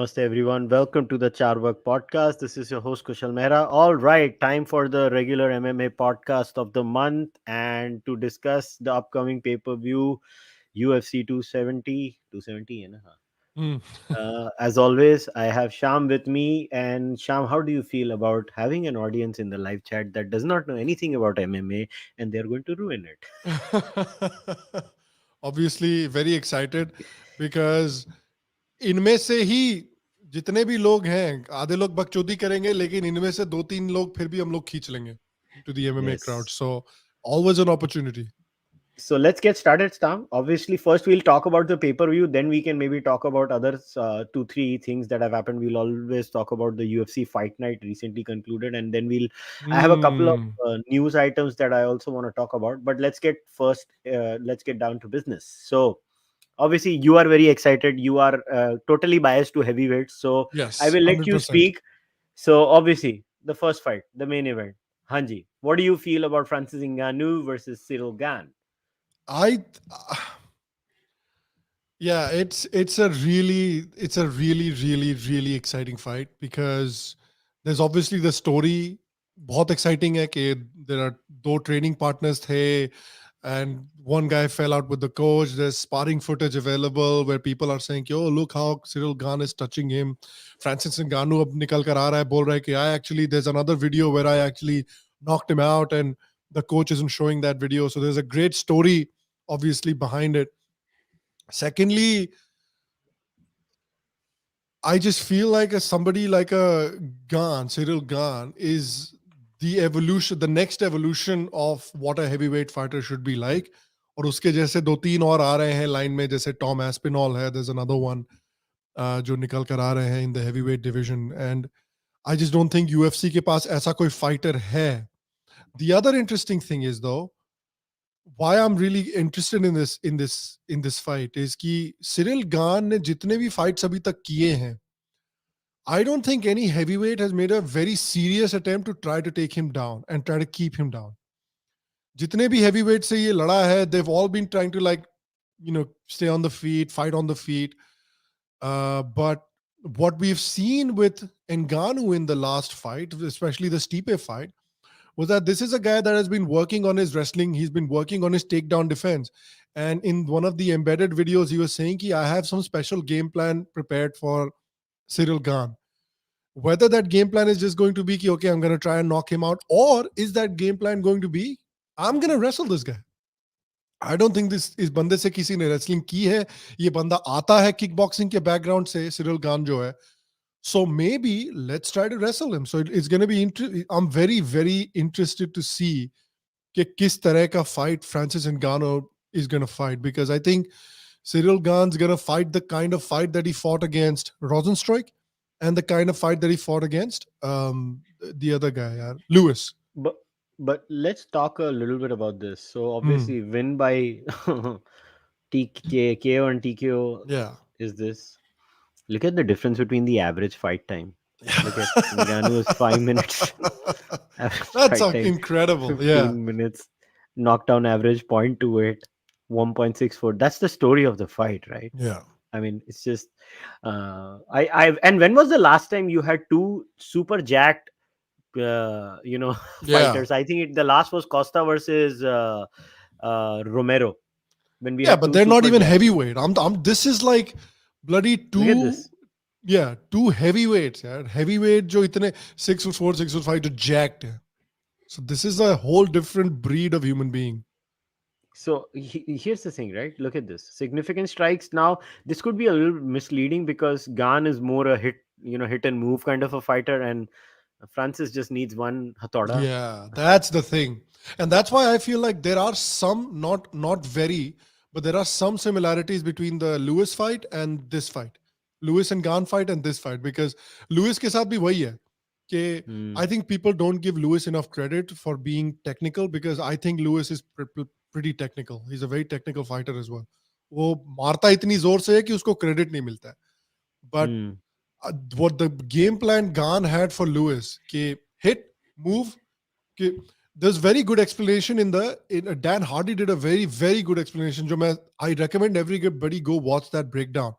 Namaste, everyone. Welcome to the Cārvāka podcast. This is your host, Kushalmehra. All right, time for the regular MMA podcast of the month and to discuss the upcoming pay per view UFC 270. 270, you know? Mm. As always, I have Sham with me. And Sham, how do you feel about having an audience in the live chat that does not know anything about MMA and they're going to ruin it? Obviously, very excited because इनमें से ही जितने भी लोग हैं आधे लोग बकचोदी करेंगे लेकिन इनमें से दो तीन लोग फिर भी हम लोग खींच लेंगे to the MMA crowd. Yes. So always an opportunity. So let's get started, Stam. Obviously, first we'll talk about the pay-per-view. Then we can maybe talk about other two, three things that have happened. We'll always talk about the UFC Fight Night recently concluded, and then I have a couple of Hmm. news items that I also want to talk about. But let's get first. Let's get down to business. So obviously, you are very excited. You are totally biased to heavyweights. So I Yes, will let you 100%. speak. So obviously, the first fight, the main event. Hanji, what do you feel about Francis Ngannou versus Cyril Gane? I Yeah, it's a really exciting fight because there's obviously the story. बहुत exciting है कि there are दो training partners थे and one guy fell out with the coach. There's sparring footage available where people are saying, "Oh, look how Cyril Gane is touching him." Francis Ngannou अब निकल कर आ रहा है बोल रहा है कि I actually there's another video where I actually knocked him out and the coach isn't showing that video. So there's a great story obviously behind it. Secondly, I just feel like somebody like a Cyril Gane, is the next evolution of what a heavyweight fighter should be like. और उसके जैसे दो तीन और आ रहे हैं line में जैसे टॉम एस्पिनॉल है there's another one जो निकल कर आ रहे हैं in the heavyweight division and I just don't think UFC के पास ऐसा कोई fighter है. The other interesting thing is though why I'm really interested in this fight is कि Cyril Gane ने जितने भी fights अभी तक किए हैं I don't think any heavyweight has made a very serious attempt to try to take him down and try to keep him down. जितने भी heavyweight से ये लड़ा है, they've all been trying to stay on the feet, fight on the feet. But what we've seen with Ngannou in the last fight, especially the Stipe fight, was that this is a guy that has been working on his wrestling. He's been working on his takedown defense. And in one of the embedded videos, he was saying, I have some special game plan prepared for Cyril Gane. Whether that game plan is just going to be, okay, I'm going to try and knock him out, or is that game plan going to be, I'm going to wrestle this guy. I don't think इस बंदे से किसी ने wrestling की है. ये बंदा आता है kickboxing के background से, Cyril Gane जो है. So maybe let's try to wrestle him. So it's going to be I'm very, very interested to see कि किस तरह का fight Francis Ngannou is going to fight, because I think Cyril Gane's going to fight the kind of fight that he fought against Rosenstruik and the kind of fight that he fought against the other guy, Lewis. But let's talk a little bit about this. So Hmm. obviously, win by KO and TKO Yeah. is this. Look at the difference between the average fight time. Look at Ngannou's 5 minutes. Average That's fight time incredible. Yeah. 15 minutes. Knockdown average 0.28, 1.64. That's the story of the fight, right? Yeah. I mean, it's just and when was the last time you had two super jacked Yeah. fighters? I think the last was Costa versus Romero, when we Yeah, had but two they're not super even jacks. heavyweight. This is like bloody Look at two, this. yeah, two heavyweights. Yeah. Heavyweight jo itne 6'4", 6'5" to jacked. hai. So this is a whole different breed of human being. So here's the thing, right? Look at this. Significant strikes. Now, this could be a little misleading because Gan is more a hit and move kind of a fighter, and Francis just needs one hatoda. Yeah, that's the thing. And that's why I feel like there are some, not very, but there are some similarities between the Lewis fight and this fight. Lewis and Gane fight and this fight, because Lewis के साथ भी वही है कि Hmm. I think people don't give Lewis enough credit for being technical, because I think Lewis is pretty technical. He's a very technical fighter as well. वो मारता इतनी जोर से है कि उसको credit नहीं मिलता है. But Hmm. what the game plan Gane had for Lewis, कि hit, move, कि there's very good explanation Dan Hardy did a very, very good explanation. I recommend everybody go watch that breakdown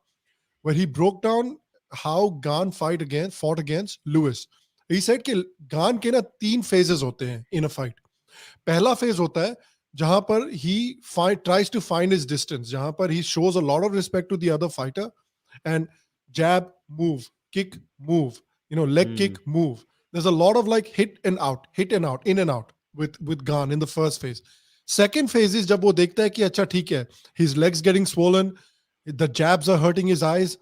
where he broke down how Gane fought against Lewis. He said कि Gane के ना 3 phases होते हैं in a fight. पहला phase होता है जहां पर he tries to find his distance, जहां पर he shows a lot of respect to the other fighter and jab, move, kick, move, leg Hmm. kick, move. There's a lot of like hit and out, in and out with Gane in the first phase. Second phase is जब वो देखता है कि अच्छा ठीक है, his legs getting swollen, the jabs are hurting his eyes.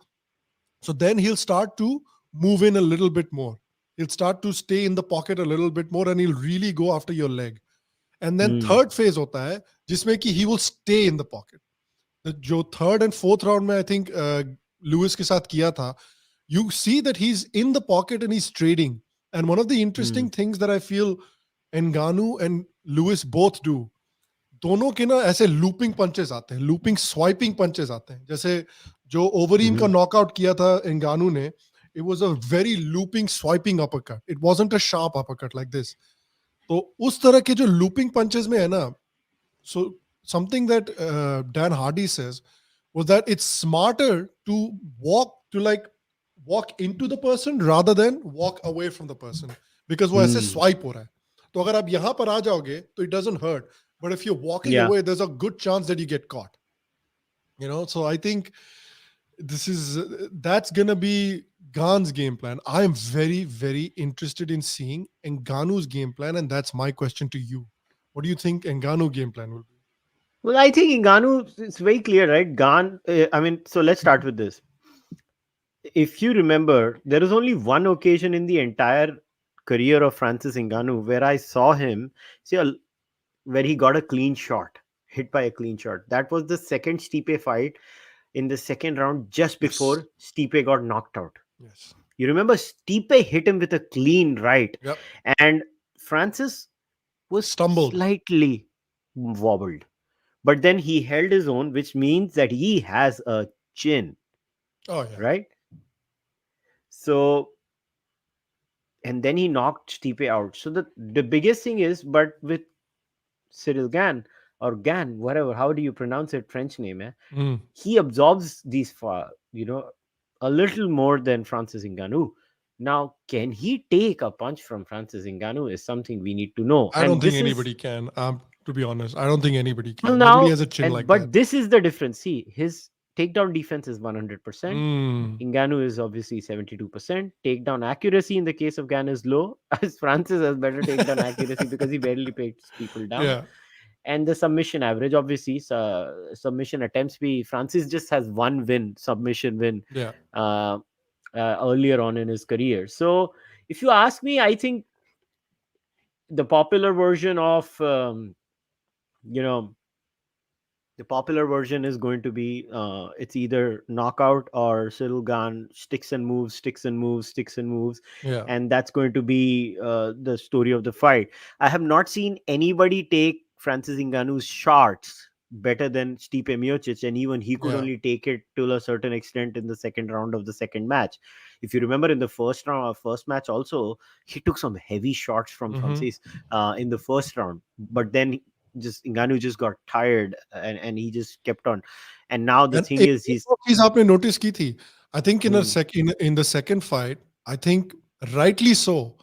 So then he'll start to move in a little bit more. He'll start to stay in the pocket a little bit more and he'll really go after your leg. And then Hmm. third phase होता है जिसमें कि he will stay in the pocket. जो third and fourth round में I think Lewis के साथ किया था, you see that he's in the pocket and he's trading. And one of the Hmm. interesting things that I feel Ngannou and Lewis both do, दोनों के ना ऐसे looping punches आते हैं, लूपिंग स्वाइपिंग पंचेस आते हैं. जैसे जो ओवरीम का Mhm. नॉकआउट किया था एंगानू ने, it was a very looping swiping uppercut. It wasn't a sharp uppercut like this. तो उस तरह के जो लूपिंग पंचेस में है ना, so something that Dan Hardy says was that it's smarter to walk into the person rather than walk away from the person, because वो ऐसे Hmm. swipe हो रहा है. तो अगर आप यहाँ पर आ जाओगे तो it doesn't hurt, but if you're walking Yeah. away there's a good chance that you get caught. So I think that's gonna be Gane's game plan. I am very, very interested in seeing Ngannou's game plan, and that's my question to you. What do you think Ngannou game plan will be? Well, I think Ngannou, it's very clear, right? I mean, so let's start with this. If you remember, there is only one occasion in the entire career of Francis Ngannou where I saw him, see, where he got a clean shot, hit by a clean shot. That was the second Stipe fight in the second round, just Yes. before Stipe got knocked out. Yes. You remember Stipe hit him with a clean right, Yep. and Francis was Stumbled. slightly wobbled. But then he held his own, which means that he has a chin, Oh yeah. right? So, and then he knocked Stipe out. So the biggest thing is, but with Cyril Gann or Gann, whatever, how do you pronounce it? French name, eh? Mm. He absorbs these, a little more than Francis Ngannou. Now, can he take a punch from Francis Ngannou is something we need to know. I don't And think this is, anybody can. To be honest, I don't think anybody well, can. Nobody now, has a chin and like that. but this is the difference. See, his takedown defense is 100%. Mm. Ngannou is obviously 72%. Takedown accuracy in the case of Gann is low, as Francis has better takedown accuracy because he barely takes people down. Yeah. And the submission average, obviously, submission attempts, Francis just has one submission win, Yeah. uh, earlier on in his career. So, if you ask me, I think the popular version of, you know, the popular version is going to be it's either knockout or Cyril Gane sticks and moves, sticks and moves, sticks and moves, Yeah. and that's going to be the story of the fight. I have not seen anybody take Francis Ngannou's shots better than Stipe Miocic, and even he could Yeah. only take it to a certain extent in the second round of the second match. If you remember, in the first match also, he took some heavy shots from Mm-hmm. Francis in the first round, but then just Ngannou just got tired, and he just kept on. And now the And thing एक is, एक he's और चीज आपने notice की थी, I think hmm, in the second fight, I think rightly so,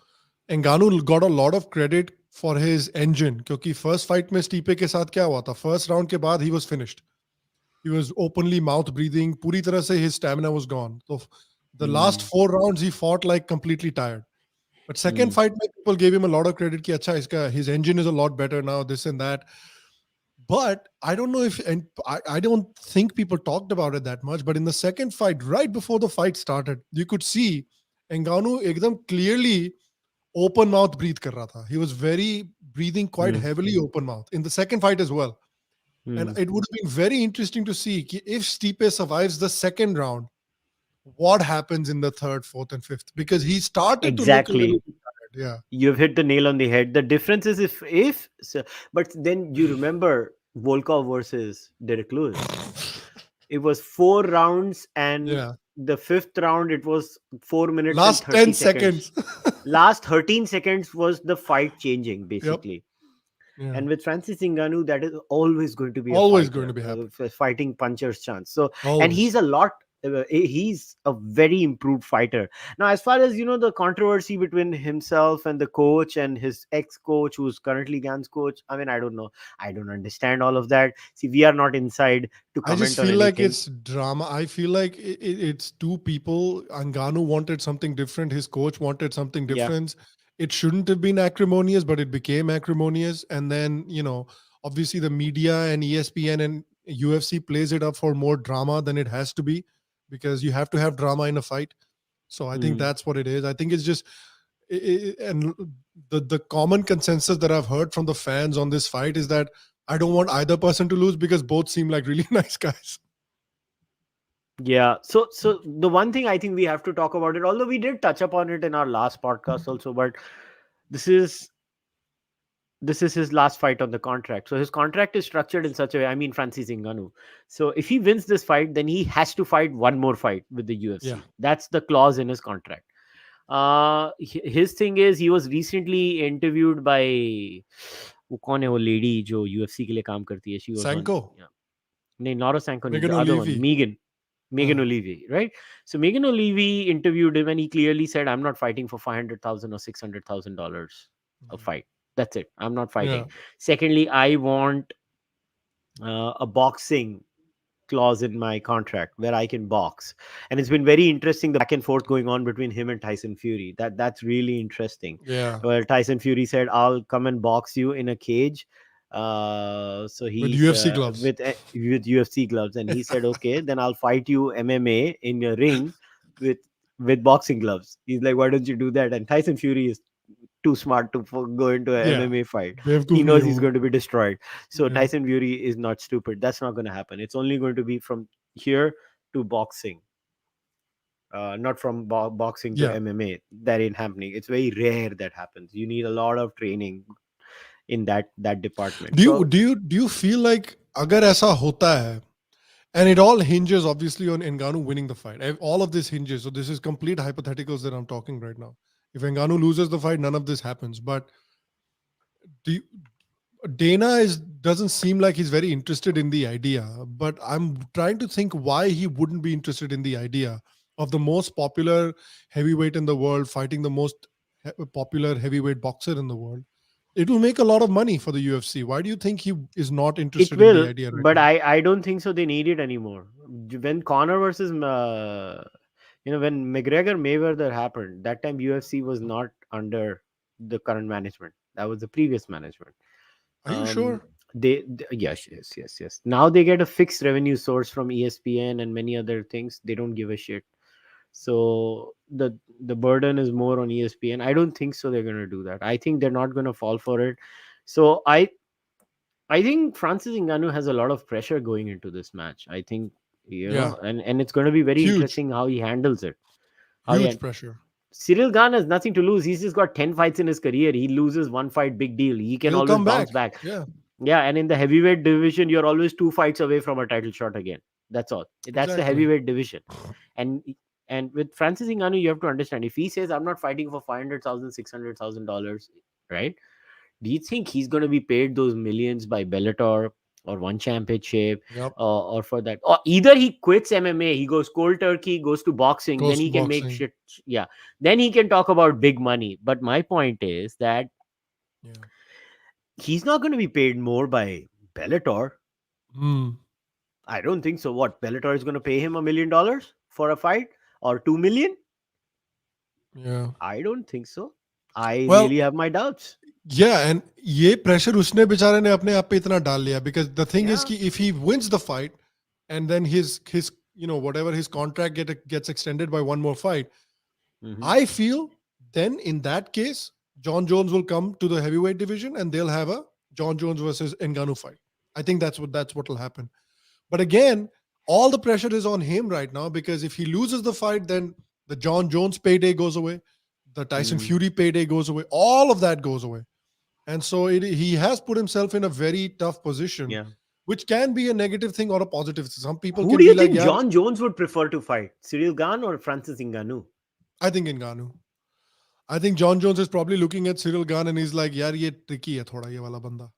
Ngannou got a lot of credit for his engine, क्योंकि first fight में स्टीपे के साथ क्या हुआ था, first round के बाद he was finished. He was openly mouth breathing, पूरी तरह से his stamina was gone. So the last hmm, 4 rounds he fought like completely tired. But second hmm, fight, people gave him a lot of credit. कि अच्छा इसका his engine is a lot better now, this and that. But I don't know if, and I don't think people talked about it that much. But in the second fight, right before the fight started, you could see Ngannou ekdam clearly open mouth breathe kar raha tha. He was very breathing quite hmm, heavily open mouth in the second fight as well. And hmm. it would have been very interesting to see if Stipe survives the second round, what happens in the third, fourth, and fifth, because he started to look a little Exactly. bit tired. Yeah. You've hit the nail on the head. The difference is if so, but then you remember Volkov versus Derek Lewis. It was 4 rounds, and Yeah. the fifth round it was 4 minutes and Last 30 10 seconds. seconds. Last 13 seconds was the fight changing, Yep. basically. Yeah. And with Francis Ngannou, that is always going to be a Always going to fighter, be happening. fighting puncher's chance. So, and Always. he's a lot he's a very improved fighter. Now, as far as the controversy between himself and the coach and his ex-coach, who's currently Gan's coach, I mean, I don't know. I don't understand all of that. See, we are not inside to I just comment on feel like anything. it's drama. I feel like it's two people. Ngannou wanted something different. His coach wanted something Yeah. different. It shouldn't have been acrimonious, but it became acrimonious. And then, obviously the media and ESPN and UFC plays it up for more drama than it has to be, because you have to have drama in a fight. So I think Mm. that's what it is. I think it's just, and the common consensus that I've heard from the fans on this fight is that I don't want either person to lose because both seem like really nice guys. Yeah. So the one thing I think we have to talk about it, although we did touch upon it in our last podcast also, but this is this is his last fight on the contract. So his contract is structured in such a way. I mean, Francis Ngannou. So if he wins this fight, then he has to fight one more fight with the Yeah. UFC. That's the clause in his contract. His thing is, he was recently interviewed by वो कौन है वो lady जो UFC के लिए काम करती है. She was on, Sanko, yeah. नहीं, Nora Sanko, नहीं, Megan the other one, O'Leary. Megan Uh, O'Leary, right? So Megan O'Leary interviewed him, and he clearly said, "I'm not fighting for 500,000 or $600,000 a fight. That's it. I'm not yeah. fighting. Secondly, I want a boxing clause in my contract where I can box." And it's been very interesting, the back and forth going on between him and Tyson Fury. That's really interesting. Yeah. Well, Tyson Fury said, "I'll come and box you in a cage." So With he's UFC gloves. with UFC gloves, and he said, "Okay, then I'll fight you MMA in your ring with boxing gloves." He's like, "Why don't you do that?" And Tyson Fury is too smart to go into an Yeah. MMA fight. He बेवकूफ नहीं knows he's हूँ. going to be destroyed. So Yeah. Tyson Fury is not stupid. That's not going to happen. It's only going to be from here to boxing, not from boxing to Yeah. MMA. That ain't happening. It's very rare that happens. You need a lot of training in that department. Do you So do you do you feel like अगर ऐसा होता है, and it all hinges obviously on Ngannou winning the fight. All of this hinges. So this is complete hypotheticals that I'm talking right now. If Ngannou loses the fight, none of this happens. But do you, Dana is doesn't seem like he's very interested in the idea, but I'm trying to think why he wouldn't be interested in the idea of the most popular heavyweight in the world fighting the most popular heavyweight boxer in the world. It will make a lot of money for the UFC. Why do you think he is not it interested in the will, idea right but now? I don't think so. They need it anymore. When Conor versus when McGregor Mayweather happened, that time UFC was not under the current management. That was the previous management. Are you sure? Yes. Now they get a fixed revenue source from ESPN and many other things. They don't give a shit. So the burden is more on ESPN. I don't think so they're going to do that. I think they're not going to fall for it. So I think Francis Ngannou has a lot of pressure going into this match. I think, Yeah, and it's going to be very huge, interesting how he handles it. How he huge pressure. Cyril Gane has nothing to lose. He's just got 10 fights in his career. He loses one fight, big deal. He can He'll always come bounce back. back. Yeah, Yeah, and in the heavyweight division, you're always 2 fights away from a title shot again. That's all. That's the exactly. heavyweight division. And with Francis Ngannou, you have to understand, if he says, "I'm not fighting for 500,000, $600,000, right? Do you think he's going to be paid those millions by Bellator or one championship, Yep. or for that? Or either he quits MMA, he goes cold turkey, goes to boxing, then Ghost he can make boxing. shit. Yeah, then he can talk about big money. But my point is that Yeah. he's not going to be paid more by Bellator. Hmm. I don't think so. What, Bellator is going to pay him $1 million for a fight, or 2 million? Yeah. I don't think so. I really Well, have my doubts. yeah, and ये pressure उसने बेचारे ने अपने आप पे इतना डाल लिया, because the thing is Yeah. कि if he wins the fight and then his whatever his contract gets extended by one more fight, Mhm. I feel then in that case John Jones will come to the heavyweight division and they'll have a John Jones versus Ngannou fight. I think that's what will happen. But again, all the pressure is on him right now, because if he loses the fight, then the John Jones payday goes away, the Tyson Mm. Fury payday goes away, all of that goes away. And so he has put himself in a very tough position, Yeah. which can be a negative thing or a positive. Some people Who can do be you like, think yeah, John Jones would prefer to fight? Cyril Gane or Francis Ngannou? I think Ngannou. I think John Jones is probably looking at Cyril Gane and he's like, yaar, ye tricky hai thoda, ye wala banda.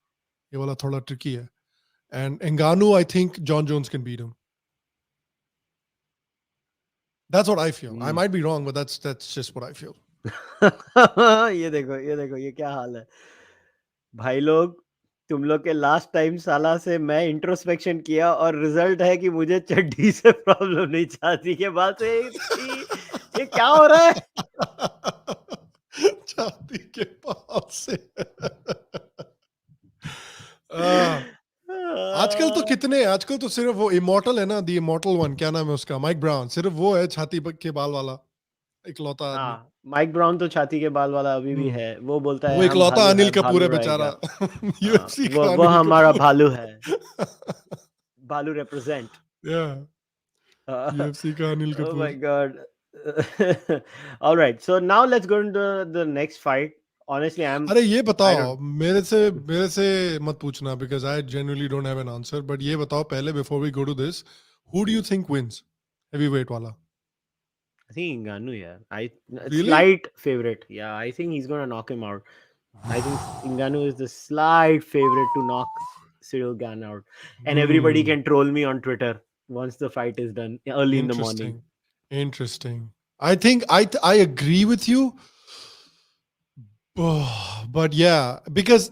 Ye wala thoda tricky hai. And Ngannou, I think John Jones can beat him. That's what I feel. I Hmm. might be wrong, but that's just what I feel. ये देखो ये देखो ये क्या हाल है भाई लोग तुम लोग के लास्ट टाइम साला से मैं इंट्रोस्पेक्शन किया और रिजल्ट है कि मुझे चड्डी से प्रॉब्लम नहीं छाती के बाद से छी ये क्या हो रहा है छाती के पास से आ, आजकल तो सिर्फ वो इमोर्टल है ना, दी इमोर्टल वन, क्या नाम है उसका, माइक ब्राउन, सिर्फ वो है छाती के बाल वाला इकलौता आदमी। हाँ माइक ब्राउन तो छाती के बाल वाला अभी भी हम्म है वो बोलता है वो हम इकलौता भालू है अनिल कपूर भालू है बेचारा। रहेगा हाँ यूएफसी का वो अनिल हमारा कपूर। भालू है भालू रिप्रेजेंट या यूएफसी का Anil oh my Kapoor. god. All right. So now let's go into the next fight. Honestly, अरे ये I बताओ, don't मेरे से मत पूछना, because I genuinely don't have an answer, but ये बताओ पहले, before we go to this, who do you think wins heavyweight वाला? I think Ngannou, yeah. Really? Slight favorite. Yeah, I think he's gonna knock him out. I think Ngannou is the slight favorite to knock Cyril Gane out. And everybody Hmm. can troll me on Twitter once the fight is done early in the morning. Interesting. Interesting. I think I agree with you. But yeah, because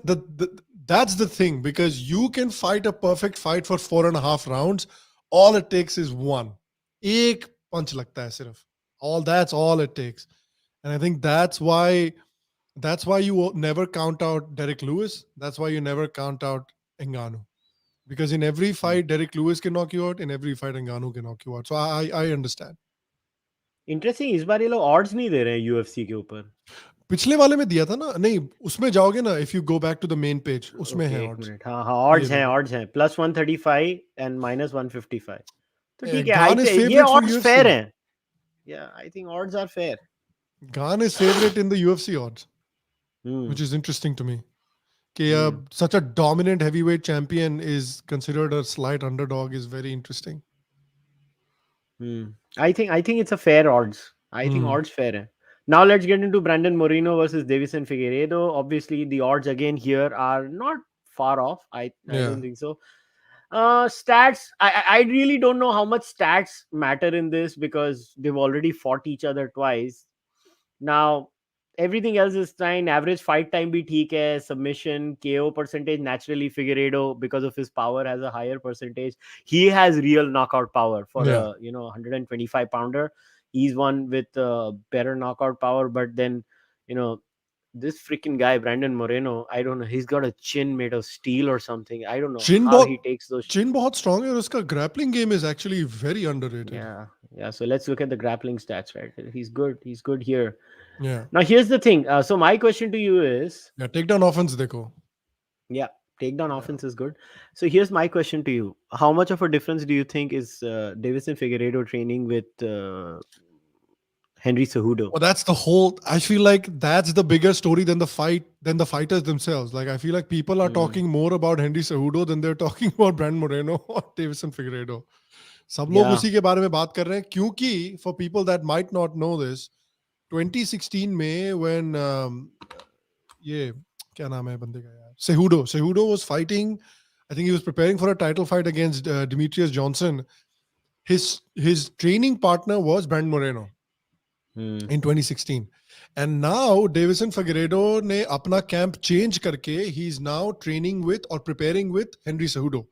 that's the thing, because you can fight a perfect fight for 4.5 rounds. All it takes is one. एक punch लगता है सिर्फ. That's all it takes. And I think that's why you never count out Derek Lewis. That's why you never count out Ngannou. Because in every Hmm. fight, Derek Lewis can knock you out. In every fight, Ngannou can knock you out. So I understand. Interesting, इस बार ये लोग odds नहीं दे रहे हैं UFC के ऊपर. पिछले वाले में दिया था ना, नहीं उसमें जाओगे ना, if you go back to the main page, उसमें ओके है एक ऑड्स। मिनट हाँ हाँ ये देखो, ऑड्स हैं +135 एंड -155 तो ठीक है गान इज ये favourite for odds UFC. Fair हैं या I think odds are fair Gane is favourite in the UFC odds, hmm which is interesting to me, कि hmm such a dominant heavyweight champion is considered a slight underdog is very interesting. I think it's a fair odds I think Hmm. Odds fair है now let's get into Brandon Moreno versus Davison Figueiredo. Obviously the odds again here are not far off. I Yeah. don't think so. Stats, I really don't know how much stats matter in this because they've already fought each other twice. Now, everything else is fine. Average fight time bhi theek hai. Submission, KO percentage, naturally Figueiredo, because of his power, has a higher percentage. He has real knockout power for Yeah. a 125 pounder. He's one with better knockout power, but then you know this freaking guy Brandon Moreno, I don't know. He's got a chin made of steel or something. I don't know chin how he बहुत takes those. चिन बहुत strong है, और उसका grappling game is actually very underrated. Yeah, yeah. So let's look at the grappling stats, right? He's good. He's good here. या Now, here's the thing. So, my question to you is या take down offence देखो। yeah, takedown Yeah. offense is good. So, here's my question to you. How much of a difference do you think is Davison Figueiredo training with Henry Cejudo? Well, that's the whole. I feel like that's the bigger story than the fighters themselves. Like I feel like people are Hmm. talking more about Henry Cejudo than they're talking about Brand Moreno or Davison Figueiredo. सब लोग Yeah. उसी के बारे में बात कर रहे हैं, क्योंकि for people that might not know this, 2016 में when ये क्या नाम है बंदे का यार, Cejudo was fighting. I think he was preparing for a title fight against Demetrius Johnson. His training partner was Brand Moreno Hmm. in 2016, and now Davison Figueiredo ने अपना कैंप चेंज करके he is now training with or preparing with Henry Cejudo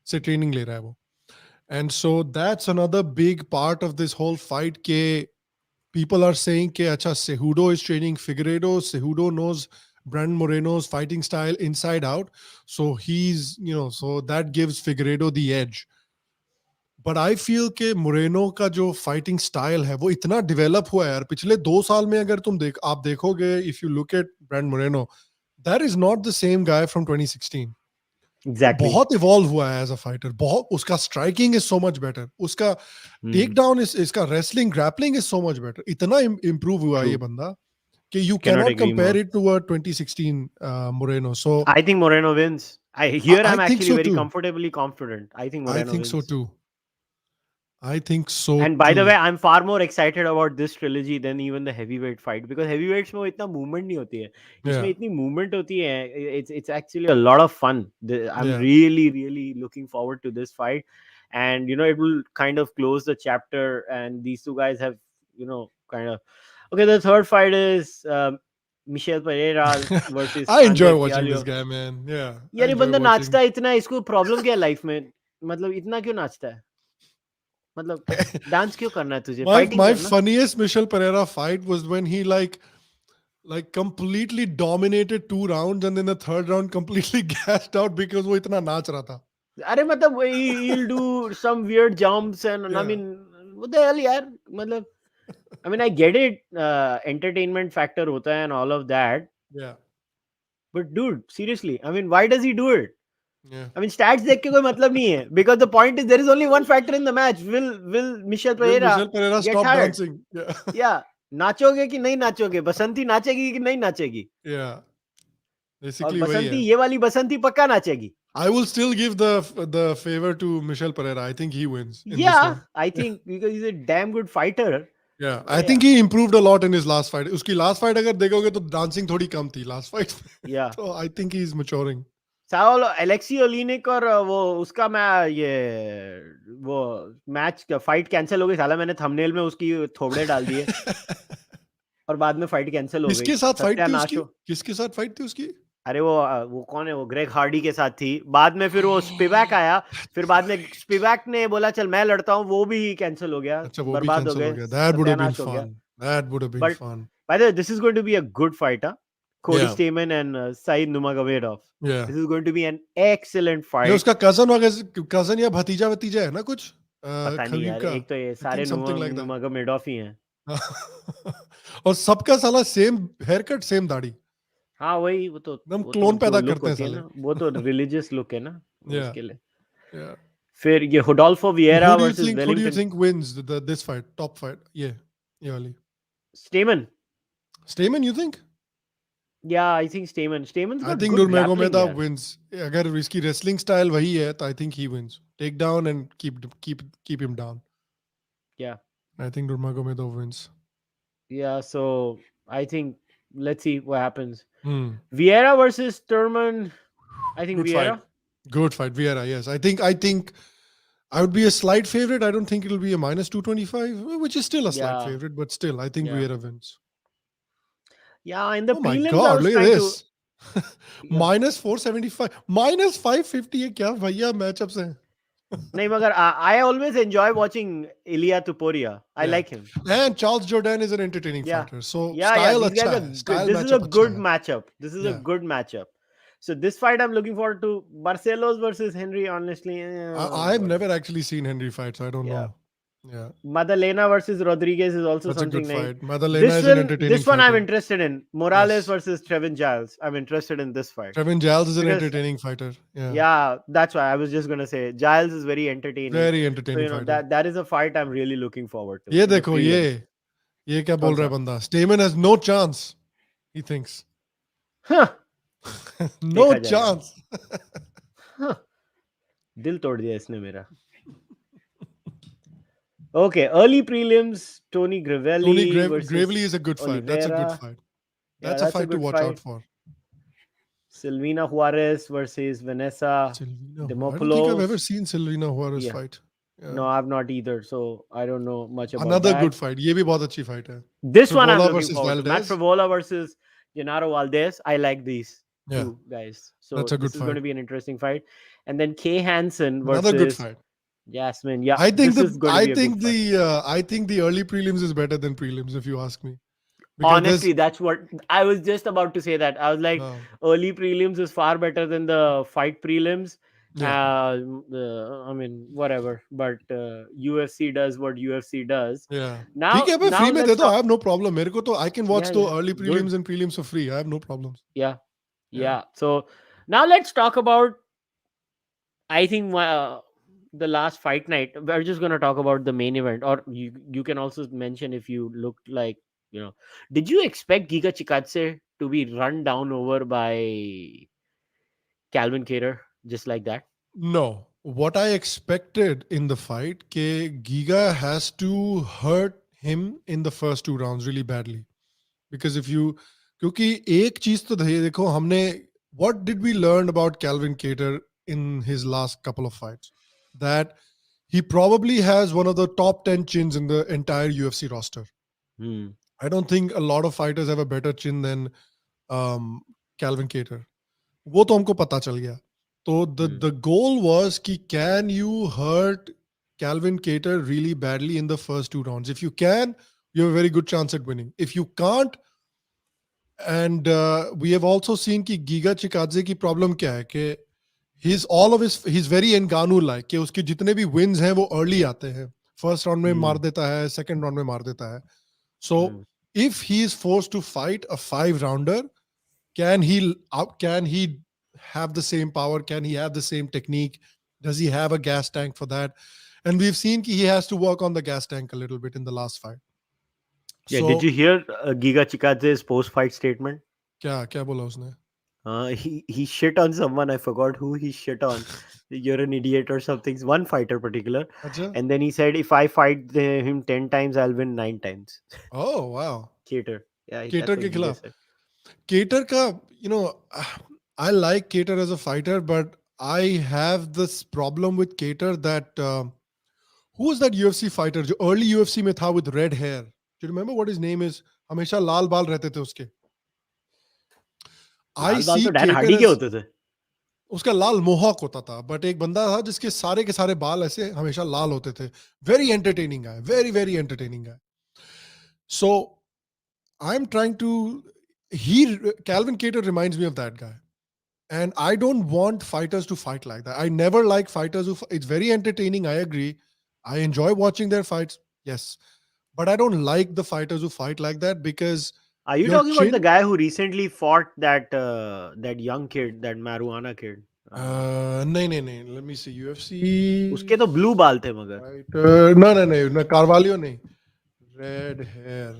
से training ले रहा है वो। And so that's another big part of this whole fight के people are saying कि अच्छा Cejudo is training Figueiredo, Cejudo knows Brand Moreno's fighting style inside out, so so that gives Figueiredo the edge. But I feel के Moreno का जो fighting style है वो इतना develop हुआ है यार पिछले 2 साल में। अगर आप देखोगे, if you look at brand Moreno, that is not the same guy from 2016। वो Exactly. बहुत इवॉल्व हुआ है एज अ फाइटर, बहुत। उसका striking is so much better, उसका टेक Hmm. डाउन इज, इसका wrestling grappling is so much better. इतना improve हुआ है ये True. बंदा कि you can Cannot not agree compare more. It to a 2016 Moreno. So I think Moreno wins. Here I I'm think actually so very too, comfortably confident. I think I Moreno think so wins. Too, I think so And by to. the way, I'm far more excited about this trilogy than even the heavyweight fight because heavyweights में वो इतना movement नहीं होती है. इसमें या इतनी movement होती है. It's actually a lot of fun. I'm या really really looking forward to this fight. and it will kind of close the chapter. And these two guys have kind of okay. The third fight is Michel Pereira versus I enjoy Andre watching this Fialho. guy, man. Yeah, I यार ये enjoy बंदा नाचता watching. है इतना, इसको problem क्या है life में? मतलब इतना क्यों नाचता है? मतलब डांस क्यों करना है तुझे? फाइटिंग My करना. funniest Michel Pereira fight was when he like completely dominated 2 rounds and then the third round completely gassed out because वो इतना नाच रहा था. अरे मतलब he'll do some weird jumps and I Yeah, mean what the hell यार, मतलब I mean I get it, entertainment factor होता है and all of that, yeah, but dude seriously I mean why does he do it? yeah. I mean stats देख के कोई मतलब नहीं है, because the point is there is only one factor in the match. Will Michel Will Pereira Michel Pereira get stop hurt? dancing? Yeah, Yeah, नाचोगे कि नहीं नाचोगे, बसंती नाचेगी कि नहीं नाचेगी? yeah. और Basically वही बसंती, है. ये वाली बसंती पक्का नाचेगी. I will still give the favor to Michel Pereira. I think he wins in this Yeah, one. I think because he's a damn good fighter. Yeah, I But think yeah, he improved a lot in his last fight. उसकी last fight अगर देखोगे तो dancing थोड़ी कम थी last fight में. yeah. So I think he's maturing. साउल Aleksei Oleinik और वो उसका मैं ये वो मैच फाइट कैंसिल हो गई साला. मैंने थंबनेल में उसकी थोबड़े डाल दिए और बाद में फाइट कैंसिल हो गई. किसके साथ फाइट थी सत्यानाश उसकी? हो. किसके साथ फाइट थी उसकी? अरे वो कौन है, वो ग्रेग हार्डी के साथ थी. बाद में फिर वो स्पिवैक आया, फिर बाद में स्पिवैक ने बोला चल मैं लड़ता हूँ, वो भी कैंसिल हो गया, अच्छा वो भी बर्बाद हो कैंसिल हो गए, गया. That would have been सत्यानाश हो गया. fun. That would have been But fun. by the way, this is going to be a good fight, huh? Cody Yeah, Stamen and Said Nurmagomedov. yeah. This is going to be an excellent ये fight. उसका cousin या भतीजा है ना कुछ पता नहीं Khabib यार, का. एक तो ये I think सारे something like that. Nurmagomedov ही हैं. और सबका साला सेम हेयर कट सेम दाढ़ी. हाँ वही, एकदम वो तो क्लोन जो पैदा लुक करते हैं होती है साले. ना, वो तो रिलीजियस लुक है ना Yeah, उसके लिए. yeah. फिर ये Rodolfo So Vieira who versus do you Wellington think wins this fight? Top fight? Yeah, yeah. Ali. Stamen. Stamen, you think? Yeah, I think Stamen's I got think good grappling Nurmagomedov यार. wins. अगर इसकी wrestling style वही है, तो I think he wins. Take down and keep him down. Yeah. I think Nurmagomedov wins. Yeah, so I think let's see what happens. Hmm. Vieira versus Thurman. I think Good fight. Vieira. Good fight. Vieira, yes. I think I would be a slight favorite. I don't think it'll be a minus 225, which is still a slight Yeah, favorite, but still, I think yeah. Vieira wins. Yeah, in the Oh my prelims I God, was look at trying to. this. Yeah. minus 475, minus 550 है क्या भैया matchups हैं? नहीं मगर I always enjoy watching Ilia Tuporia. I Yeah. like him. And Charles Jordan is an entertaining Yeah. fighter. So Yeah. style These अच्छा guys are है. good. Style This is a matchup अच्छा good है. matchup. This is a Yeah. good matchup. So this fight I'm looking forward to. Barcelos versus Henry. Honestly, I've never actually seen Henry fight, so I don't yeah. know. Yeah. Madalena versus Rodriguez is also That's a something good nice. fight. Madalena is an entertaining This one I'm fighter. interested in. Morales Yes. versus Trevin Giles. I'm interested in this fight. Trevin Giles is an Because entertaining fighter. Yeah. yeah, that's why I was just gonna say Giles is very entertaining. Very So entertaining fighter. that is a fight I'm really looking forward to. ये in the देखो prelims. ये क्या कौन बोल रहा है सा? बंदा? Stamen has no chance. He thinks. Huh, No देखा जाएगा. chance. Huh, दिल तोड़ दिया इसने मेरा. Okay, early prelims. Tony Gravelli versus Gravely is a good fight. That's a good Oliveira. fight. Yeah, That's a that's a fight to good watch fight. out for. Silvina Juarez versus Vanessa Silvina Juarez. I don't think I've ever Demopoulos. seen Silvina Juarez Yeah. fight. Yeah. No, I've not either, so I don't know much about Another that. good fight. ये भी बहुत अच्छी fight है. This one I'm Frivola looking versus forward to. Matt Valdez. Frivola versus Gennaro Valdez. I like these Yeah. two guys. So That's a good this is going to fight. be an interesting fight. And then Kay Hansen Another good versus fight. Jasmine. Yeah, I think this is going to be a good fight. I think the early prelims is better than prelims if you ask me. Because Honestly, that's what I was just about to say. That I was like, Oh. early prelims is far better than the fight prelims. Yeah. I mean, whatever. But UFC does what UFC does. Yeah. Now, ठीक है मैं now free में let's दे दो. talk. I have no problem. मेरे को तो I can watch Yeah, the yeah. early Good. prelims and prelims for free. I have no problems. Yeah. Yeah. Yeah. So now let's talk about. I think the last fight night. We're just gonna talk about the main event, or you can also mention if you looked like Did you expect Giga Chikadze to be run down over by Calvin Cater just like that? No. What I expected in the fight, कि Giga has to hurt him in the first 2 rounds really badly. Because if you, क्योंकि एक चीज तो देखो हमने, what did we learn about Calvin Cater in his last couple of fights? That He probably has one of the top 10 chins in the entire UFC roster. Hmm. I don't think a lot of fighters have a better chin than Calvin Cater. वो तो हमको पता चल गया. So Hmm. the goal was कि can you hurt Calvin Cater really badly in the first two rounds? If you can, you have a very good chance at winning. If you can't, and we have also seen कि Giga Chikadze की problem क्या है कि he's very Ngannou like कि उसके जितने भी wins हैं वो early आते हैं. First round में मार Hmm. देता है, second round में मार देता है. So Hmm. if he is forced to fight a 5 rounder, can he have the same power? Can he have the same technique? Does he have a gas tank for that? And we've seen he has to work on the gas tank a little bit in the last fight. Yeah, did So you hear Giga Chikadze's post-fight statement? क्या क्या बोला उसने? He shit on someone. I forgot who he shit on. You're an idiot or something. One fighter particular, अच्छा. and then he said, "If I fight him 10 times, I'll win 9 times." Oh wow. Cater. Yeah, Cater that's के what Giga खिलाफ. said. Cater का, I like Cater as a fighter, but I have this problem with Cater that who was that UFC fighter जो early UFC में था with red hair? Do you remember what his name is? हमेशा लाल बाल रहते थे उसके. I लाल बाल see तो डैन Cater हार्डी के as होते थे. उसका लाल मोहॉक होता था, बट एक बंदा था जिसके सारे के सारे बाल ऐसे हमेशा लाल होते थे. Very entertaining guy, very very entertaining guy. So I am trying to he Calvin Cater reminds me of that guy, and I don't want fighters to fight like that. I never like fighters it's very entertaining, I agree. I enjoy watching their fights, yes, but I don't like the fighters who fight like that because Are you your talking about the chin. guy who recently fought that young kid, that marijuana kid? नहीं नहीं नहीं, let me see. UFC उसके तो blue बाल थे मगर. fighter, no no no no, Carvalho नहीं. Red hair,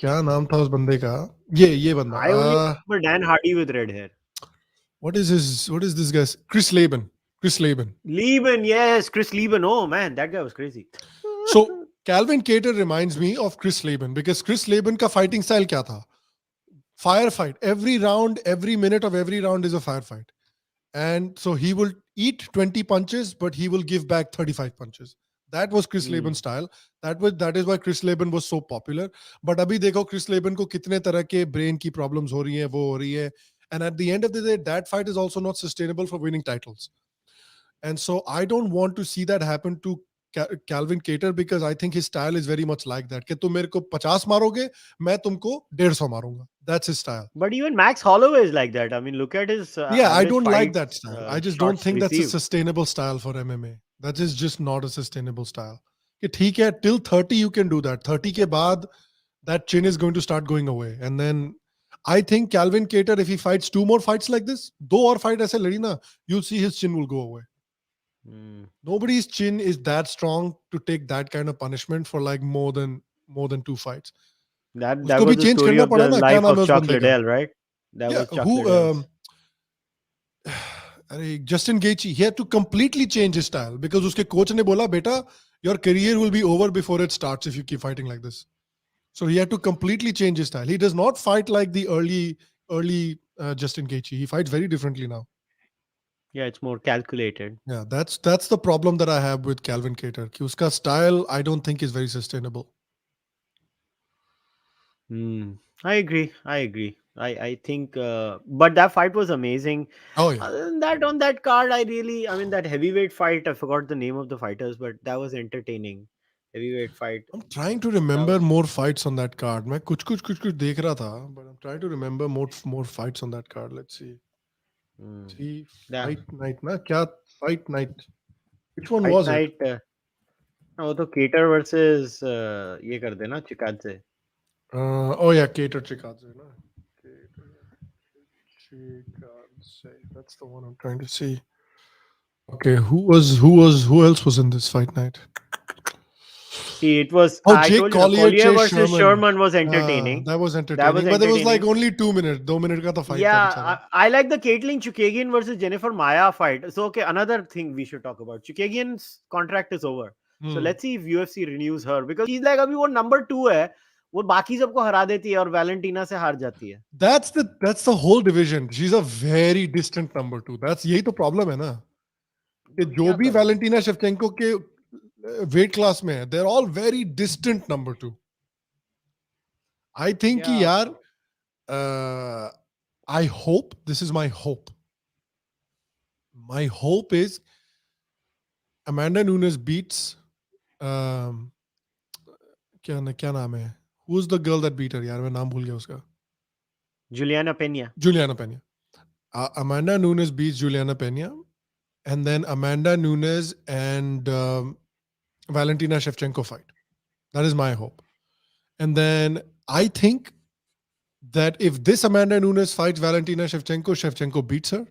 क्या नाम था उस बंदे का? ये बंदा. I only remember Dan Hardy with red hair. What is this guy's? Chris Laban. Chris Laban. Lieben, yes, Chris Lieben. Oh man, that guy was crazy. So Calvin Cater reminds me of Chris Laban because Chris Laban का fighting style क्या था? Firefight. Every round, every minute of every round is a firefight. And so he will eat 20 punches, but he will give back 35 punches. That was Chris Laban's Hmm. style. That is why Chris Laban was so popular. But अभी देखो Chris Laban को कितने तरह के brain की problems हो रही हैं, वो हो रही है. And at the end of the day, that fight is also not sustainable for winning titles. And so I don't want to see that happen to Calvin Cater because I think his style is very much like that. कि तुम मेरे को 50 मारोगे, मैं तुमको 150 मारूंगा. That's his style. But even Max Holloway is like that. I mean, look at his Yeah, I average don't like that fights, style. I just don't shots think that's a received. sustainable style for MMA. That is just not a sustainable style. कि ठीक है, till 30 you can do that. 30 के बाद that chin is going to start going away. And then I think Calvin Cater, if he fights 2 more fights like this, दो और fight ऐसे लड़ी ना, you'll see his chin will go away. Hmm. Nobody's chin is that strong to take that kind of punishment for like more than 2 fights. That उसको was भी the change story करना of पड़ा the ना, क्या life नाम of है उस Chuck बंदे का? Liddell, right? That Yeah, was Chuck who Liddell's. अरे Justin Gaethje, he had to completely change his style because उसके coach ने बोला बेटा your career will be over before it starts if you keep fighting like this. So he had to completely change his style. He does not fight like the early Justin Gaethje. He fights very differently now. Yeah, it's more calculated. Yeah, that's the problem that I have with Calvin Kattar. कि उसका style I don't think is very sustainable. Hmm. I agree. I agree. I think, but that fight was amazing. Oh yeah. Other than that, on that card, I mean, that heavyweight fight, I forgot the name of the fighters, but that was entertaining. Heavyweight fight. I'm trying to That remember was. more fights on that card. मैं कुछ देख रहा था, but I'm trying to remember more fights on that card. Let's see. Hmm. See, Yeah. fight night ना क्या fight night? Which one Fight was it? night. वो तो cater versus ये कर देना चिकाद से. Oh yeah, Cater Chikadze. No? Cater Chikadze. That's the one I'm trying to see. Okay, who else was in this fight night? See, it was. Oh, I Jake told you, the Collier, Collier Chase versus Sherman. Sherman was entertaining. That was That was entertaining, but it was like entertaining. only 2 minutes. 2 minute का तो fight था Yeah, बेचारा. I like the Caitlin Chukagian versus Jennifer Maya fight. So, okay, another thing we should talk about. Chukagian's contract is over. So Hmm. let's see if UFC renews her because she's like अभी वो number 2 है. वो बाकी सबको हरा देती है और वैलेंटीना से हार जाती है. That's the whole division. She's a very distant number 2. That's यही तो problem है ना. कि तो जो क्या भी कर लो. वैलेंटीना शेवचेंको के weight class में है. They're all very distant number two. I think कि Yeah. यार, I hope, this is my hope. My hope is Amanda Nunes beats um, क्या नाम है? Who's the girl that beat her? यार मैं नाम भूल गया उसका. Juliana Pena. Juliana Pena. Amanda Nunes beats Juliana Pena, and then Amanda Nunes and Valentina Shevchenko fight. That is my hope. And then I think that if this Amanda Nunes fights Valentina Shevchenko, Shevchenko beats her.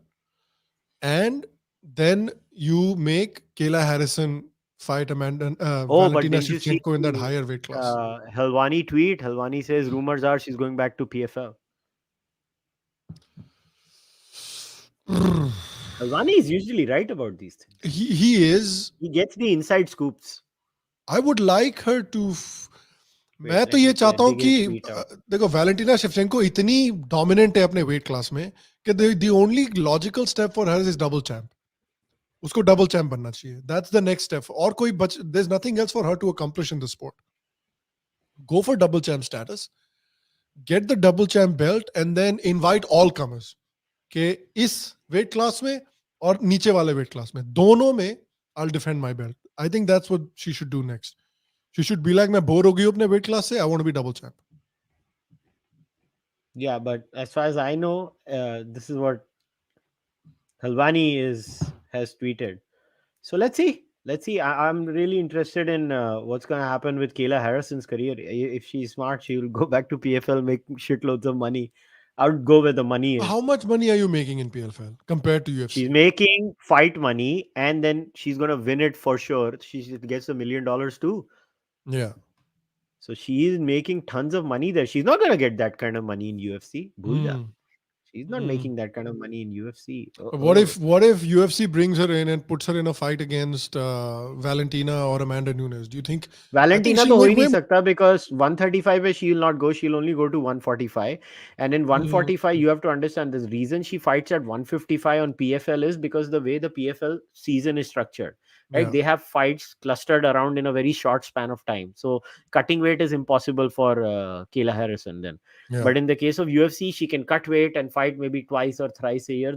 And then you make Kayla Harrison fight Oh, but Valentina didn't you see Shevchenko in that higher weight class. Helwani tweet? Helwani says rumors are she's going back to PFL. Helwani is usually right about these things. He is. He gets the inside scoops. I would like her to. Wait, मैं let तो ये me चाहता हूँ dig कि his tweet out. देखो Valentina Shevchenko इतनी dominant है अपने वेट क्लास में कि the only logical step for her is double champ. उसको डबल चैंप बनना चाहिए. That's the next step. और कोई there is nothing else for her to accomplish in the sport. Go for double champ status, get the double champ belt, and then invite all comers. कि इस wait class में और नीचे वाले wait class में दोनों में I'll defend my belt. I think that's what she should do next. She should be like, मैं बोर हो गई हूँ अपने वेट क्लास से, I want to be double champ. Yeah, but as far as I know, this is what Helwani has tweeted. So let's see. Let's see. I'm really interested in what's going to happen with Kayla Harrison's career. If she's smart, she will go back to PFL, make shitloads of money. I would go where the money How is. much money are you making in PLFL compared to She's UFC? making fight money, and then she's going to win it for sure. She gets $1 million too. Yeah. So she is making tons of money there. She's not going to get that kind of money in UFC. Bhul ja. Mm. She's not Mm. making that kind of money in UFC. What if UFC brings her in and puts her in a fight against Valentina or Amanda Nunes? Do you think? I think Valentina she'll to ho make hi way nahi more. sakta because 135 पे she will not go. She'll only go to 145. And in 145, you have to understand the reason she fights at 155 on PFL is because the way the PFL season is structured. Right? Yeah. They have fights clustered around in a very short span of time. So cutting weight is impossible for Kayla Harrison then. Yeah. But in the case of UFC, she can cut weight and fight maybe twice or thrice a year.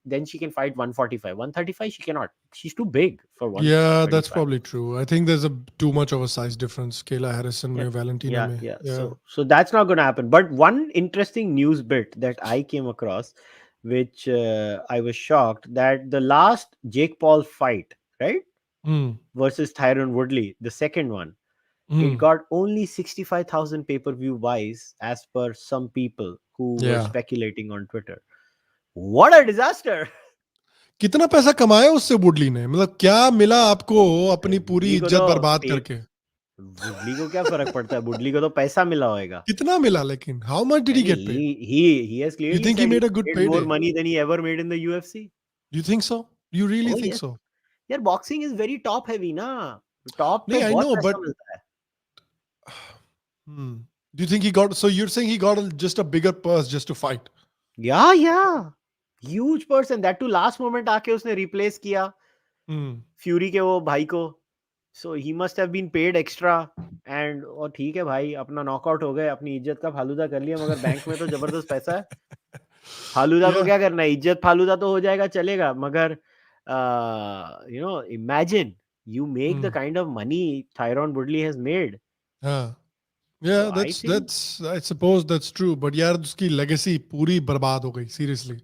Then she can fight 145. 135, she cannot. She's too big for Yeah, that's 135. probably true. I think there's a too much of a size difference. Kayla Harrison Yeah, में, Valentina में. yeah. Yeah. So that's not going to happen. But one interesting news bit that I came across, which I was shocked that the last Jake Paul fight, right, Mm. versus Tyron Woodley, the second one, it Mm. got only 65,000 pay-per-view buys as per some people who were Yeah. speculating on Twitter. What a disaster! कितना पैसा कमाया उससे वुडली ने? मतलब क्या मिला आपको अपनी पूरी वुडली को इज्जत तो बर्बाद करके? वुडली को क्या फर्क पड़ता है? वुडली को तो पैसा मिला होगा. कितना मिला लेकिन? How much did he get paid? He has Do you clearly think he said he made a good made more payday? money than he ever made in the UFC. Do you think so? Do you really Oh think yes. so? यार boxing is very top heavy ना. Top पे नहीं, I बहुत know, पैसा but मिलता है. do you think he got? So you're saying he got just a bigger purse just to fight? Yeah. Huge person. That too last moment आके उसने replace किया Hmm. फ्यूरी के वो भाई को. So he must have been paid extra. And और ठीक है भाई, अपना नॉकआउट हो गए, अपनी इज्जत का फालूदा कर लिया, मगर बैंक में तो जबरदस्त पैसा है. फालूदा को Yeah. क्या करना है? इज्जत फालूदा तो हो जाएगा, चलेगा, मगर imagine you make the Hmm. kind of money Tyron Woodley has made. हाँ. So Yeah, I think that's I suppose that's true. But यार उसकी legacy पूरी बर्बाद हो गई. Seriously.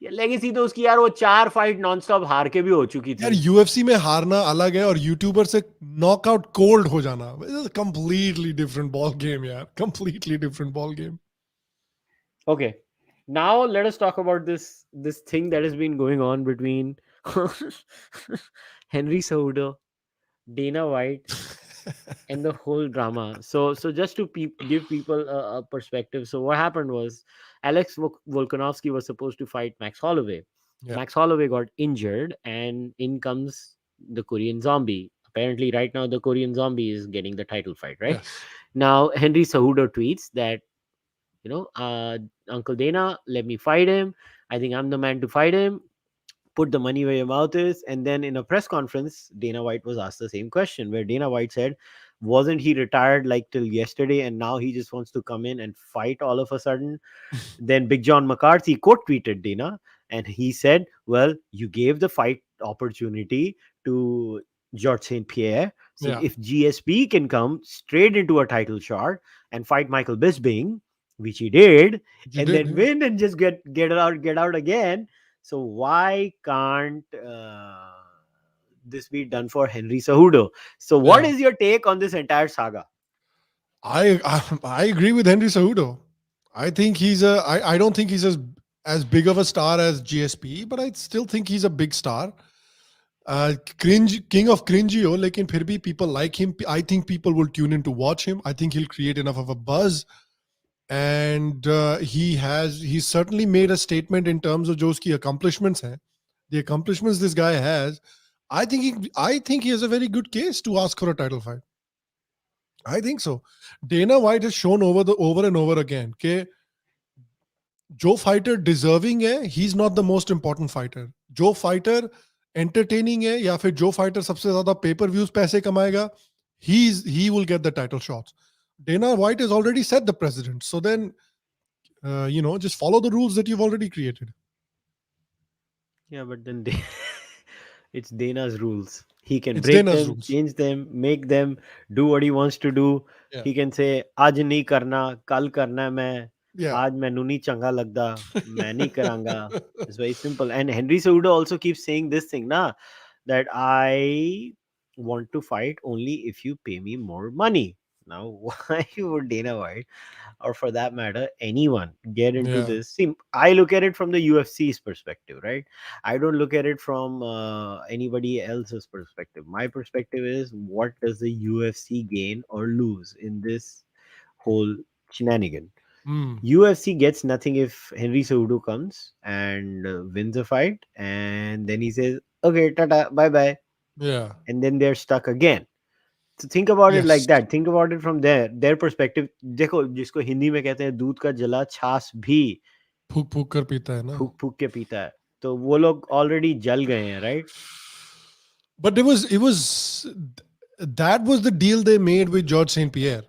ये लेगेसी तो उसकी यार वो 4 फाइट नॉनस्टॉप हार के भी हो चुकी यार थी. UFC में हारना अलग है और यूट्यूबर से नॉकआउट कोल्ड हो जाना. It's a completely different ball game यार. Completely different ball game. Okay, now let us talk about this thing that has been going on between Henry Cejudo, Dana White, and the whole drama. So just to give people a perspective. So what happened was Alex Volkanovski was supposed to fight Max Holloway. Yeah. Max Holloway got injured, and in comes the Korean Zombie. Apparently, right now the Korean Zombie is getting the title fight. Right Yes. now, Henry Cejudo tweets that Uncle Dana, let me fight him. I think I'm the man to fight him. Put the money where your mouth is. And then in a press conference, Dana White was asked the same question, where Dana White said, wasn't he retired like till yesterday and now he just wants to come in and fight all of a sudden? Then Big John McCarthy quote tweeted Dana, and he said, well, you gave the fight opportunity to George St. Pierre. So Yeah, if GSP can come straight into a title shot and fight Michael Bisping, which he did, you and did. then Yeah, win and just get out again. So why can't this be done for Henry Cejudo? So what yeah. is your take on this entire saga? I agree with Henry Cejudo. I think I don't think he's as big of a star as GSP, but I still think he's a big star. Cringe king of cringy ho, lekin phir bhi people like him. I think people will tune in to watch him. I think he'll create enough of a buzz, and he's certainly made a statement in terms of jo uski accomplishments hai. The accomplishments this guy has, I think he has a very good case to ask for a title fight. I think so. Dana White has shown over and over again कि जो fighter deserving है, he's not the most important fighter. जो fighter entertaining है या फिर जो fighter सबसे ज्यादा pay-per-views पैसे कमाएगा, he will get the title shots. Dana White has already set the precedent. So then, just follow the rules that you've already created. Yeah, but then they it's Dana's rules. He can It's break Dana's them, rules. change them, make them do what he wants to do. Yeah. He can say, "आज नहीं करना, कल करना है मैं. Yeah. आज मैनू नहीं चंगा लगदा, मैं नहीं करांगा." It's very simple. And Henry Cejudo also keeps saying this thing, na, that I want to fight only if you pay me more money. Now, why would Dana White, or for that matter, anyone get into Yeah. this? See, I look at it from the UFC's perspective, right? I don't look at it from anybody else's perspective. My perspective is, what does the UFC gain or lose in this whole shenanigan? Hmm. UFC gets nothing if Henry Cejudo comes and wins a fight, and then he says, "Okay, tata, bye bye," Yeah. and then they're stuck again. So think about it like Yes. that. Think about it from their perspective. देखो, जिसको हिंदी में कहते हैं दूध का जला छाछ भी फूक फूक कर पीता है ना. फूक फूक के पीता है. तो वो लोग ऑलरेडी जल गए हैं, right? But it was that was the deal they made with George St. Pierre.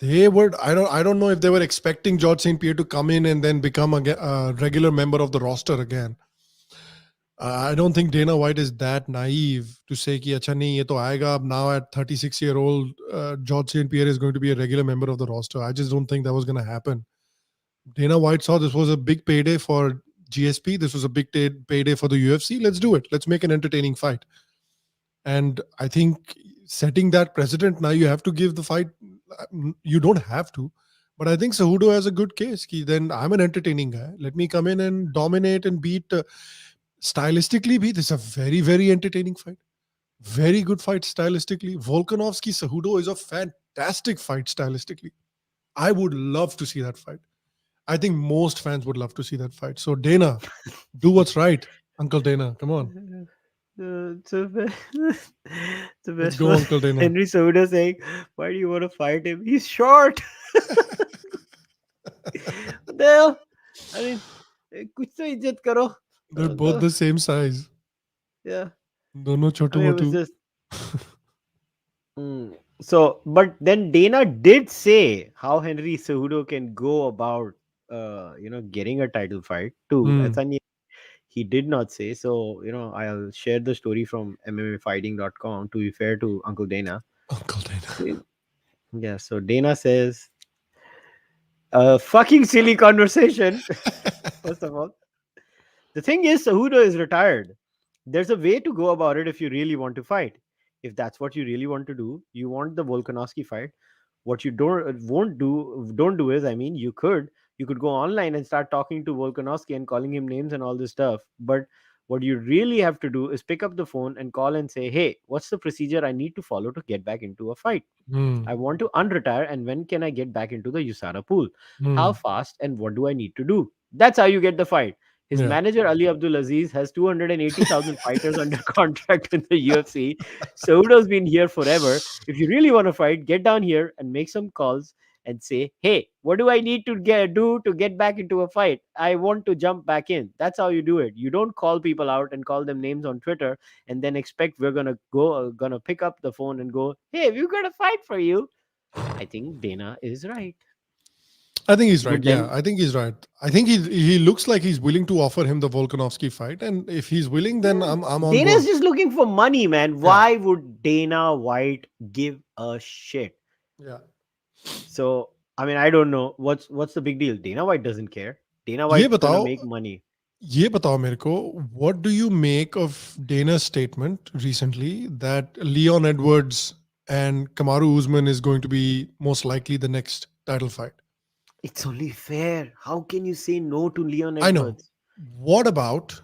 They were I don't know if they were expecting George St. Pierre to come in and then become a regular member of the roster again. I don't think Dana White is that naive to say कि अच्छा नहीं ये तो आएगा अब. Now at 36-year-old George St. Pierre is going to be a regular member of the roster. I just don't think that was going to happen. Dana White saw this was a big payday for GSP. This was a big payday for the UFC. Let's do it. Let's make an entertaining fight. And I think setting that precedent, now you have to give the fight. You don't have to, but I think Cejudo has a good case. Then I'm an entertaining guy. Let me come in and dominate and beat. Stylistically, this is a very, very entertaining fight. Very good fight stylistically. Volkanovski Cejudo is a fantastic fight stylistically. I would love to see that fight. I think most fans would love to see that fight. So Dana, do what's right, Uncle Dana. Come on, The let's best go, was Uncle Dana. Henry Cejudo saying, "Why do you want to fight him? He's short." What the hell? I mean, कुछ तो इज्जत करो. They're both the same size. Yeah. Dono I chotu mean, it motu. was just. So, but then Dana did say how Henry Cejudo can go about, getting a title fight too. Hmm. ऐसा नहीं, he did not say. So, I'll share the story from MMAfighting.com to be fair to Uncle Dana. Uncle So, Dana. yeah, so Dana says, a fucking silly conversation. First of all, the thing is, Cejudo is retired. There's a way to go about it if you really want to fight. If that's what you really want to do, you want the Volkanovski fight. What you don't do is, I mean, you could go online and start talking to Volkanovski and calling him names and all this stuff. But what you really have to do is pick up the phone and call and say, "Hey, what's the procedure I need to follow to get back into a fight? Hmm. I want to unretire, and when can I get back into the USADA pool? How Hmm. fast and what do I need to do?" That's how you get the fight. His Yeah. manager Ali Abdul Aziz has 280,000 fighters under contract in the UFC. Cejudo's been here forever. If you really want to fight, get down here and make some calls and say, "Hey, what do I need to do to get back into a fight? I want to jump back in." That's how you do it. You don't call people out and call them names on Twitter and then expect we're gonna pick up the phone and go, "Hey, we've got a fight for you." I think Dana is right. I think he's right. But Yeah, then, I think he's right. I think he looks like he's willing to offer him the Volkanovski fight, and if he's willing, then yeah, I'm on Dana's board. just looking for money, man. Yeah, Why would Dana White give a shit? yeah. So, I mean, I don't know what's the big deal. Dana White doesn't care. Dana ये White's gonna बताओ make money. ये बताओ मेरे को, what do you make of Dana's statement recently that Leon Edwards and Kamaru Usman is going to be most likely the next title fight? It's only fair. How can you say no to Leon I know. Edwards? What about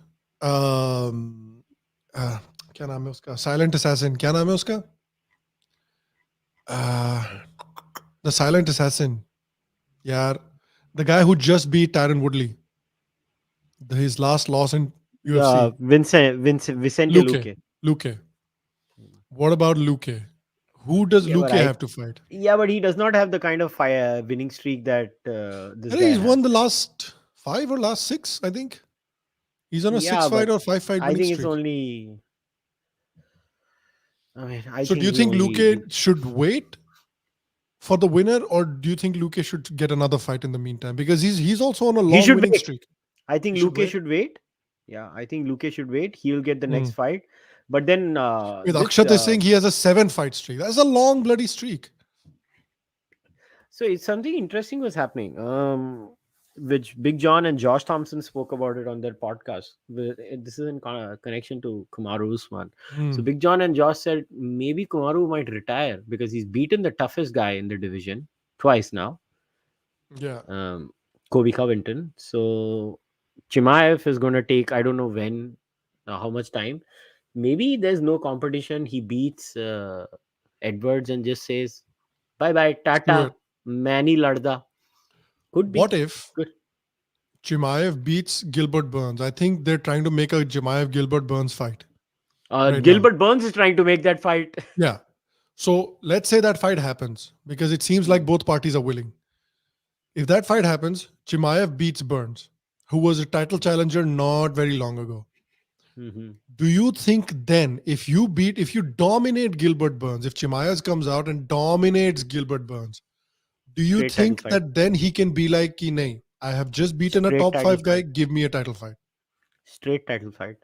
um, uh, क्या नाम है उसका? Silent Assassin. क्या नाम है उसका? Uh, the Silent Assassin. यार, the guy who just beat Tyron Woodley, his last loss in UFC. Vicente Luque. Luque. Luque. What about Luque? Who does Yeah, but Luque have to fight? he does not have the kind of fire winning streak that I this think guy he's has. won the last 5 or last 6, I think. He's on a 6 Yeah, fight but or 5 fight I winning think it's streak. only. I mean, I So do think you he think only. Luque should wait for the winner, or do you think Luque should get another fight in the meantime? Because he's also on a He long should winning wait. streak. I He think should Luque wait. should wait. Yeah, I think Luque should wait. He'll get the Hmm. next fight. But then With this Akshat is saying he has a 7 fight streak. That's a long bloody streak. so it's something interesting was happening. Which Big John and Josh Thompson spoke about it on their podcast. This is in connection to Kamaru Usman. So Hmm. Big John and Josh said maybe Kamaru might retire because he's beaten the toughest guy in the division twice now, Yeah. Kobe Covington. So Chimaev is going to take, I don't know when, how much time. Maybe there's no competition. He beats Edwards and just says, bye bye, Screw it. Tata, Manny Larda. Could What be. if Good. Chimaev beats Gilbert Burns? I think they're trying to make a Chimaev Gilbert Burns fight right now. Gilbert Burns is trying to make that fight. Yeah. So let's say that fight happens because it seems like both parties are willing. If that fight happens, Chimaev beats Burns, who was a title challenger not very long ago. Mhm. Do you think then, if you dominate Gilbert Burns, if Chimaev comes out and dominates Gilbert Burns, do you Straight title think fight. that then he can be like, Ki, nahi, I have just beaten a Straight top title 5 guy, fight. give me a title fight? Straight title fight.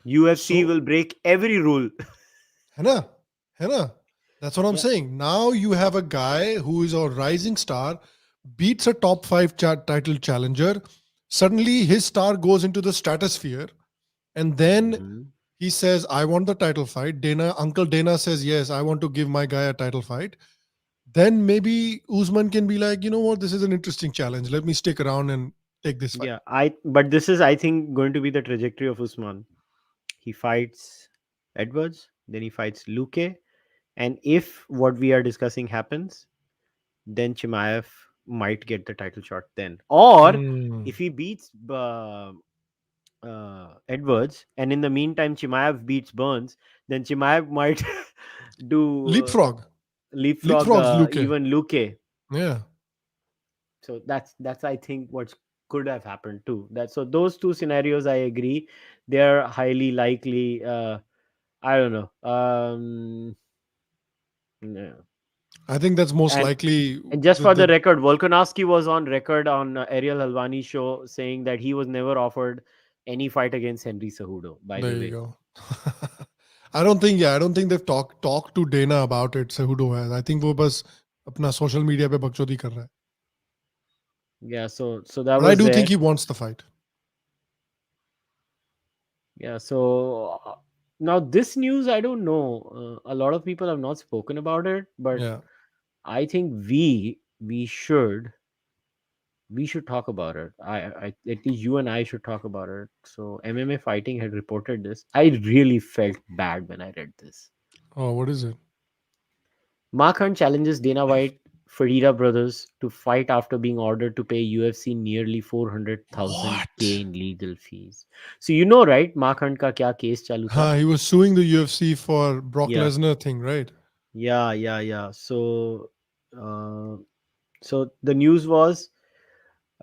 UFC So, will break every rule. hai na? Hai na? That's what I'm Yeah. saying. Now you have a guy who is a rising star, beats a top 5 title challenger. Suddenly his star goes into the stratosphere. And then Mhm. he says, I want the title fight. Uncle Dana says, yes, I want to give my guy a title fight. Then maybe Usman can be like, you know what, this is an interesting challenge. Let me stick around and take this fight. Yeah, but this is I think going to be the trajectory of Usman. He fights Edwards, then he fights Luque, and if what we are discussing happens, then Chimaev might get the title shot then. Or Hmm. if he beats Edwards, and in the meantime Chimaev beats Burns, then Chimaev might do Leapfrog. leapfrog Leapfrogs Luke. even Luque. Yeah. So that's I think what could have happened too. That so those two scenarios I agree, they're highly likely. I don't know. Yeah. I think that's most and likely and just for the the record, Volkanovski was on record on Ariel Halvani's show saying that he was never offered any fight against Henry Cejudo. By there the you way, go. I don't think they've talked to Dana about it. Cejudo has. I think वो बस अपना social media पे बकचोदी कर रहा है. yeah. So that But I was do think there. he wants the fight. Yeah. So now this news, I don't know. A lot of people have not spoken about it, but Yeah. I think we should talk about it. I at least you and I should talk about it. So MMA Fighting had reported this. I really felt bad when I read this. Oh, what is it? Mark Hunt challenges Dana White, Ferreira brothers to fight after being ordered to pay UFC nearly 400,000 What? K in legal fees. So you know, right? Mark Hunt का क्या case चालू था? He was suing the UFC for Brock Yeah, Lesnar thing, right? yeah. So uh, So the news was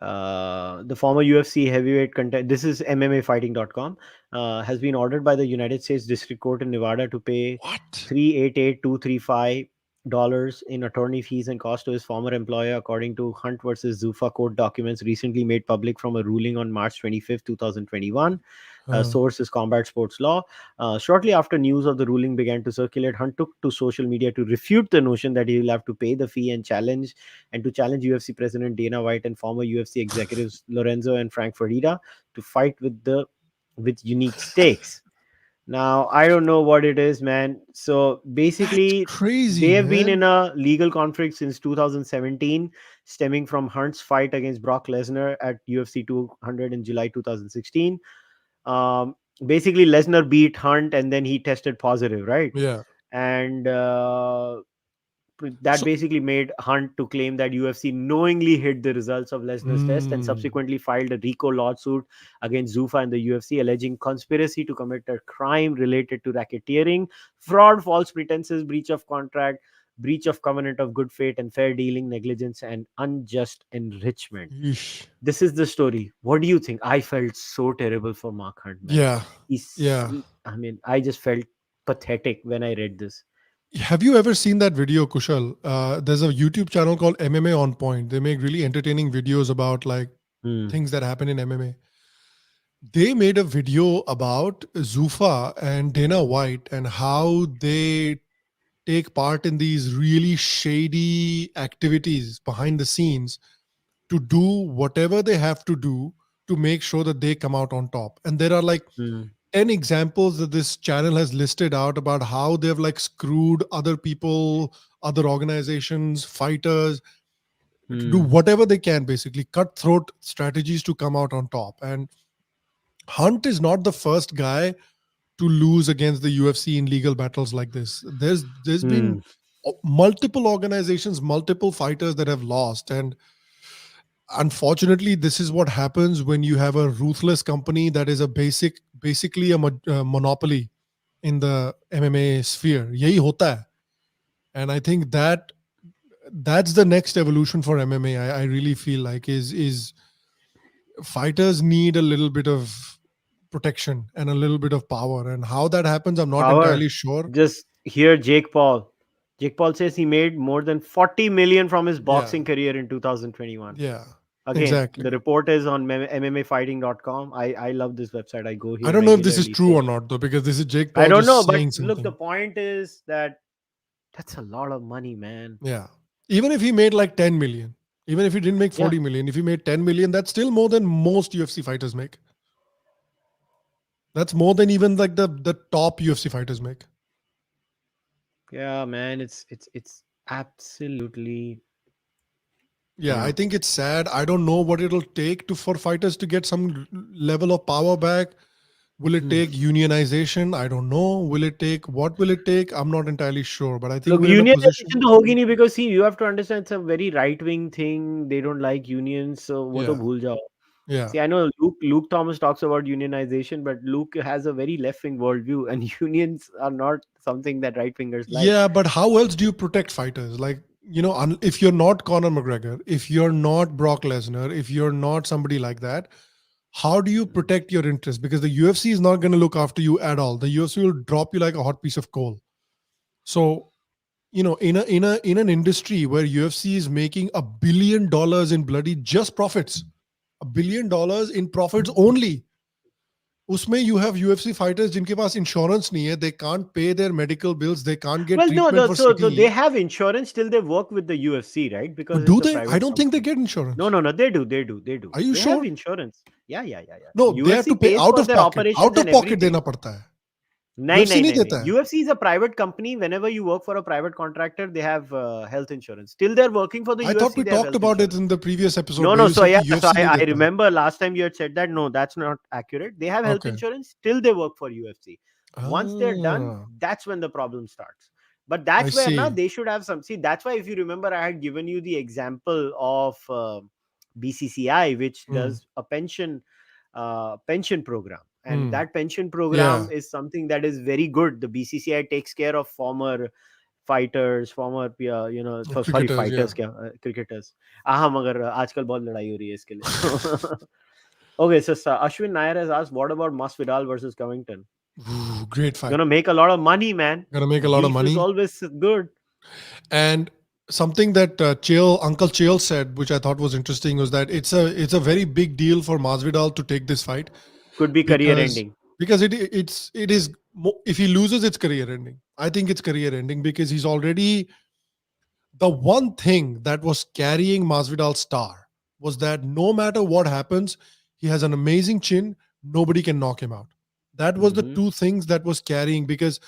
the former UFC heavyweight contender, this is MMAfighting.com, has been ordered by the United States District Court in Nevada to pay What? $388,235 in attorney fees and costs to his former employer, according to Hunt versus Zuffa court documents recently made public from a ruling on March 25th, 2021. Uh, Source is Combat Sports Law. Shortly after news of the ruling began to circulate, Hunt took to social media to refute the notion that he will have to pay the fee and to challenge UFC President Dana White and former UFC executives Lorenzo and Frank Fertitta to fight with unique stakes. Now, I don't know what it is, man. So that's basically, they crazy, have been man. in a legal conflict since 2017, stemming from Hunt's fight against Brock Lesnar at UFC 200 in July 2016. Um, Basically, Lesnar beat Hunt and then he tested positive, right? Yeah. And that So, basically made Hunt to claim that UFC knowingly hid the results of Lesnar's test and mm, subsequently filed a RICO lawsuit against Zuffa and the UFC, alleging conspiracy to commit a crime related to racketeering, fraud, false pretenses, breach of contract, breach of covenant of good faith and fair dealing, negligence, and unjust enrichment. yeesh. This is the story. What do you think? I felt so terrible for Mark Hunt, man. Yeah. Yeah. I mean, I just felt pathetic when I read this. Have you ever seen that video, Kushal? There's a YouTube channel called MMA On Point. They make really entertaining videos about like Hmm. things that happen in MMA. They made a video about Zuffa and Dana White and how they take part in these really shady activities behind the scenes to do whatever they have to do to make sure that they come out on top. And there are like Hmm. 10 examples that this channel has listed out about how they've like screwed other people, other organizations, fighters to do Hmm. whatever they can, basically cutthroat strategies to come out on top. And Hunt is not the first guy to lose against the UFC in legal battles like this. There's been Hmm. multiple organizations, multiple fighters that have lost. And unfortunately, this is what happens when you have a ruthless company that is basically a monopoly in the MMA sphere. Yahi hota hai. And I think that's the next evolution for MMA. I really feel like is fighters need a little bit of protection and a little bit of power. And how that happens, I'm not Power. entirely sure. Just hear Jake Paul. Jake Paul says he made more than 40 million from his Yeah, boxing career in 2021. yeah, Again, the exactly. report is on MMAfighting.com. I love this website. I go I here don't know if this is regularly. true So or not though, because this is Jake I Paul don't know, just but saying look, the something. point is that that's a lot of money, man. Yeah. Even if he made like 10 million, even if he didn't make Yeah. 40 million, if he made 10 million, that's still more than most UFC fighters make. That's more than even like the top UFC fighters make. Yeah, man. It's absolutely, Yeah, you I know, think it's sad. I don't know what it'll take to for fighters to get some level of power back. Will it take unionization? I don't know. Will it take what will it take? I'm not entirely sure, but I think look, we're in a unionization position. तो होगी नहीं because see, you have to understand it's a very right wing thing. They don't like unions, so वो तो Yeah. भूल जाओ. Yeah. See, I know Luke Thomas talks about unionization, but Luke has a very left wing worldview, and unions are not something that right wingers like. Yeah, but how else do you protect fighters? Like, if you're not Conor McGregor, if you're not Brock Lesnar, if you're not somebody like that, how do you Mm. protect your interests? Because the UFC is not going to look after you at all. The UFC will drop you like a hot piece of coal. So, in an industry where UFC is making $1 billion in bloody just profits, $1 billion in profits only. उसमें you have UFC fighters जिनके पास insurance नहीं है, they can't pay their medical bills, they can't get Well, no, treatment for so they CTE. have insurance till they work with the UFC, right? Because Do it's a they? I private don't think they company. get No, insurance. no, no, they do, they do, they do. Are you They have sure? insurance. Yeah, yeah, yeah, yeah. No, they have UFC to pay pays out for of their pocket. operations Out and of pocket everything. देना पड़ता है. नहीं UFC नहीं नहीं नहीं नहीं देता है. UFC is a private company. Whenever you work for a private contractor, they have health insurance. Till they're working for the I thought UFC, we they have talked health about it insurance. in the previous episode No, where no. you So said yeah, कि so UFC नहीं I देता है. remember last time you had said that. No, that's not accurate. They have health Okay. insurance till they work for UFC. Once they're done, Ah, that's when the problem starts. But I that's where now see. they should have some. See, that's why if you remember, I had given you the example of BCCI, which Hmm. does a pension program, and Hmm. that pension program Yeah. is something that is very good. The BCCI takes care of former fighters, former sorry, Cricketers, yeah. fighters क्या, cricketers. हाँ, मगर आजकल बहुत लड़ाई हो रही है इसके लिए. Okay, so Ashwin Nair has asked, what about Masvidal versus Covington? Ooh, great fight. Gonna make a lot of money, man. Gonna make a lot of Beef is money. always good. And something that Uncle Chael said, which I thought was interesting, was that it's a very big deal for Masvidal to take this fight Could be career because ending. it is if he loses, it's career ending. I think it's career ending because he's already the one thing that was carrying Masvidal's star was that no matter what happens, he has an amazing chin. Nobody can knock him out. That was the Mhm. two things that was carrying, because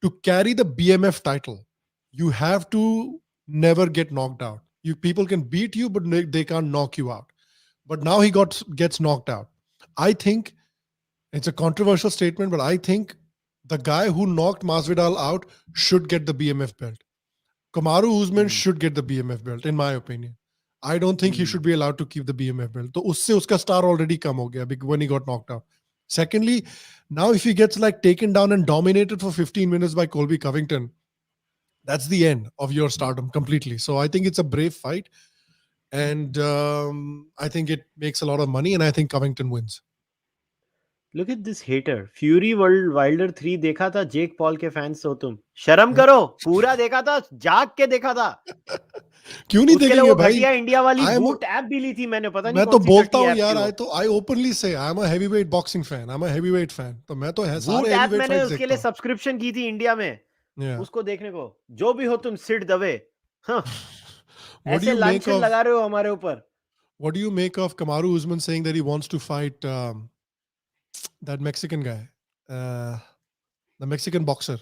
to carry the BMF title, you have to never get knocked out. You people can beat you, but they can't knock you out. But now he gets knocked out. I think it's a controversial statement, but I think the guy who knocked Masvidal out should get the BMF belt. Kamaru Usman Mm. should get the BMF belt, in my opinion. I don't think he should Mm. be allowed to keep the BMF belt. So usse uska star already come ho gaya when he got knocked out. Secondly, now if he gets like taken down and dominated for 15 minutes by Colby Covington, that's the end of your stardom completely. So I think it's a brave fight, and I think it makes a lot of money, and I think Covington wins. Look at this hater. Fury World Wilder 3 देखा था, Jake Paul के fans हो तुम. शर्म Huh? करो. पूरा देखा था, जाग के देखा था. क्यों नहीं उसके लिए देखेंगे वो भाई? घटिया इंडिया वाली आई एम बूट ऐप भी ली थी मैंने, पता नहीं मैं तो कौन सी बोलता टट्टी हूँ ऐप थी यार, वो. I openly say I am a heavyweight boxing fan, I am a heavyweight fan, तो मैं तो है बूट सारे ऐप हेवीवेट मैंने फाइट्स उसके देखता लिए हूँ. सब्सक्रिप्शन की थी इंडिया में, Yeah. उसको देखने को. जो भी हो तुम, सिट दबे. हाँ, What do ऐसे you make लांछन of लगा रहे हो हमारे ऊपर. what do you make of Kamaru Usman saying that he wants to fight that Mexican guy, the Mexican boxer?